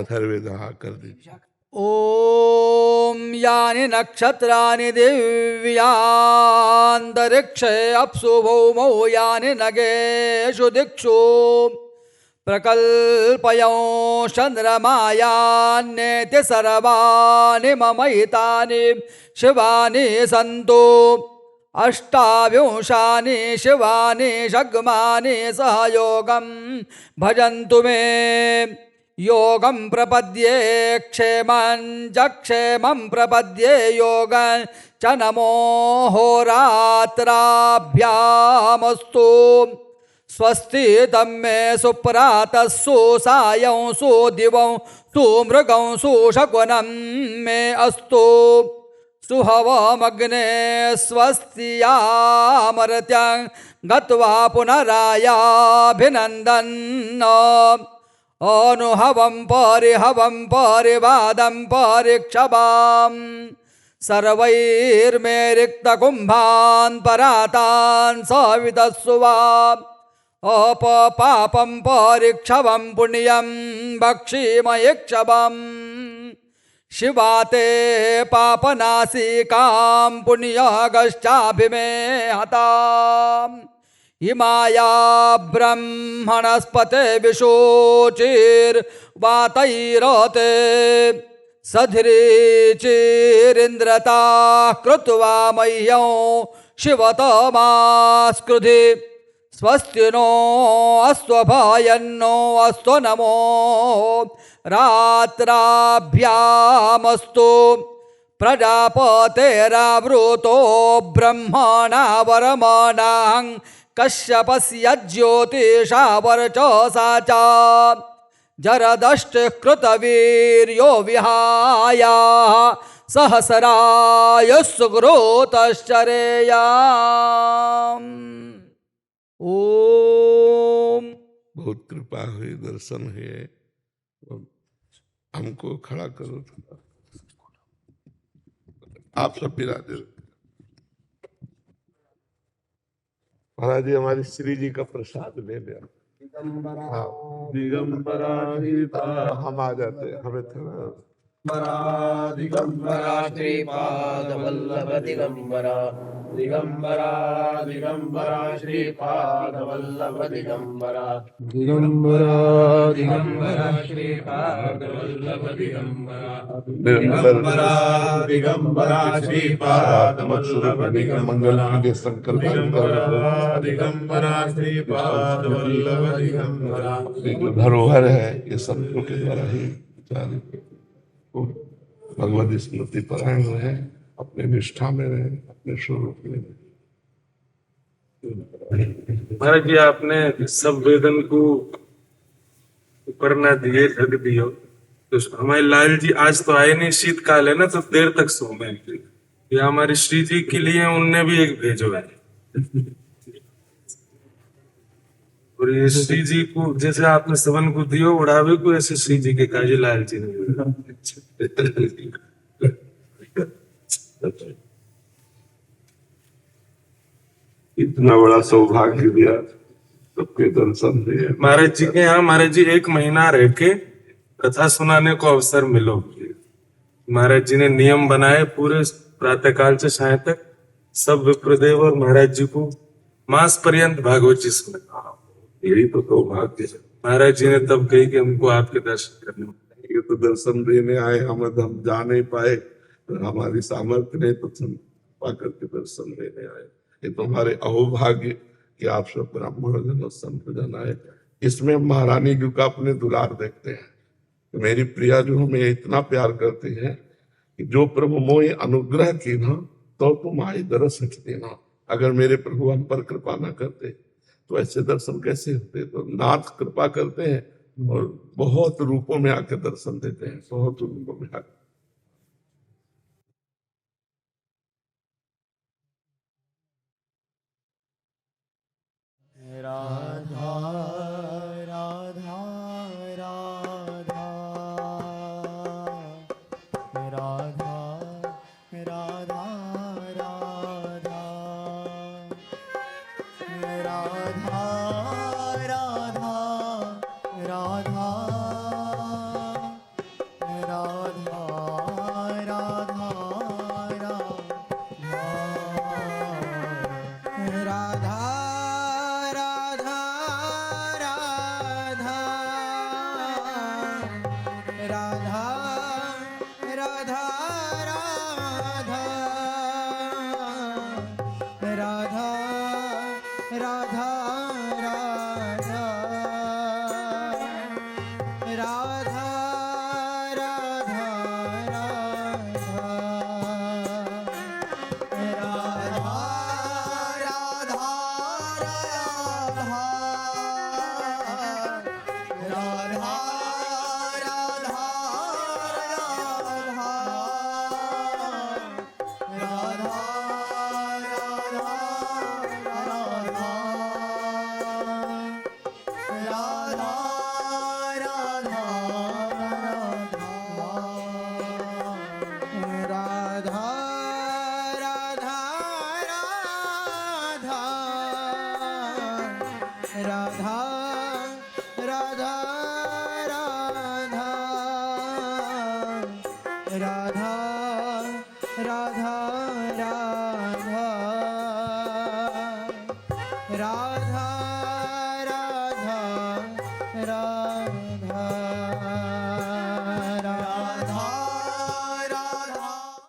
अथर्ववेद कर दीजिए। ओम यानि नक्षत्राणि दिव्यान्तरिक्षे अप्सु भौमौ यानि नगेषु दिक्षु प्रकल्पयो चन्द्रमायान्येति सर्वाणि मम हितानि शिवानि सन्तु अष्टाविंशानि शिवानि षग्मानि सहयोगं भजन्तु मे योगं प्रपद्ये क्षेमं च क्षेमं प्रपद्ये योगं च नमो होरात्राभ्यामस्तु स्वस्ति तन्मे सुप्रातः सुसायं सुदिवं सुमृगं सुशकुनं मे अस्तु सुहवमग्ने स्वस्तियामर्त्यं गत्वा पुनरायाभिनन्दन् अनुहवं परिवादं परिक्षवाम् सर्वैर्मे रिक्तकुम्भान् परातान् सवितस्सुवाम् अपपापं परिक्षवं पुण्यं भक्षीमयिक्षवम् शिवाते पापनाशिकां पुण्यगश्चाभिमे हताम् इमाया ब्रह्मणस्पते विशोचिर्वातैरते सध्रीचिरिन्द्रता कृत्वा मह्यं शिवतमास्कृधि स्वस्ति नो अस्वभयन्नो अस्तु नमो रात्राभ्यामस्तु प्रजापतेरावृतो ब्रह्मणा वरमाणां कश्यपस्य ज्योतिषा वर्चसा च जरदष्टिः कृतवीर्यो विहाय सहस्रायुः सुकृतश्चरेयाम्। ओम। बहुत कृपा हुई, दर्शन हुए। हमको खड़ा करो थोड़ा। आप सब बिराजे। महाराज जी हमारी श्री जी का प्रसाद ले लिया। हाँ, दिगंबरा हम आ जाते हैं, हमें थोड़ा दिगंबरा श्रीपाद वल्लभ दिगंबरा, दिगंबरा दिगंबरा श्रीपाद वल्लभ दिगंबरा, दिगंबरा दिगंबरा श्रीपाद वल्लभ दिगंबरा, दिगंबरा दिगंबरा श्रीपाद वल्लभ दिगंबरा, मंगल के संकल्प दिगंबरा श्रीपाद वल्लभ दिगंबरा। धरोहर है, ये संतों के द्वारा ही भगवत स्मृति परायण रहे, अपने निष्ठा में रहे, अपने स्वरूप में रहे। महाराज जी आपने सब वेदन को ऊपर ना दिए, ढक दियो। तो हमारे लाल जी आज तो आए नहीं, शीतकाल है ना, तो देर तक सो गए। ये हमारी श्री जी के लिए उनने भी एक भेजो है। और ये श्री जी को जैसे आपने सवन को दियो उड़ावे को, ऐसे श्री जी के काजी लाल जी ने। इतना बड़ा सौभाग्य दिया, सबके दर्शन दिए। महाराज जी के यहाँ महाराज जी 1 महीना रह के कथा सुनाने को अवसर मिलो। महाराज जी ने नियम बनाए, पूरे प्रातःकाल से साय तक सब विप्रदेव और महाराज जी को मास पर्यंत भागवत जी सुना। यही तो सौभाग्य है। महाराज जी ने तब कही कि हमको आपके दर्शन करने। ये तो दर्शन देने आए, हम जा नहीं पाए, तो हमारी सामर्थ्य नहीं, तो पा करके दर्शन देने आए। ये तो हमारे अहोभाग्य कि आप सब ब्राह्मण जन संत जन आए। इसमें महारानी जी का अपने दुलार देखते हैं। तो मेरी प्रिया जो हमें इतना प्यार करती है कि जो प्रभु मोहि अनुग्रह की ना, तो तुम आई दरस हट देना। अगर मेरे प्रभु हम पर कृपा ना करते तो ऐसे दर्शन कैसे होते। तो नाथ कृपा करते हैं और बहुत रूपों में आके दर्शन देते हैं, बहुत रूपों में आके। राधा राधा राधा राधा राधा राधा राधा राधा राधा राधा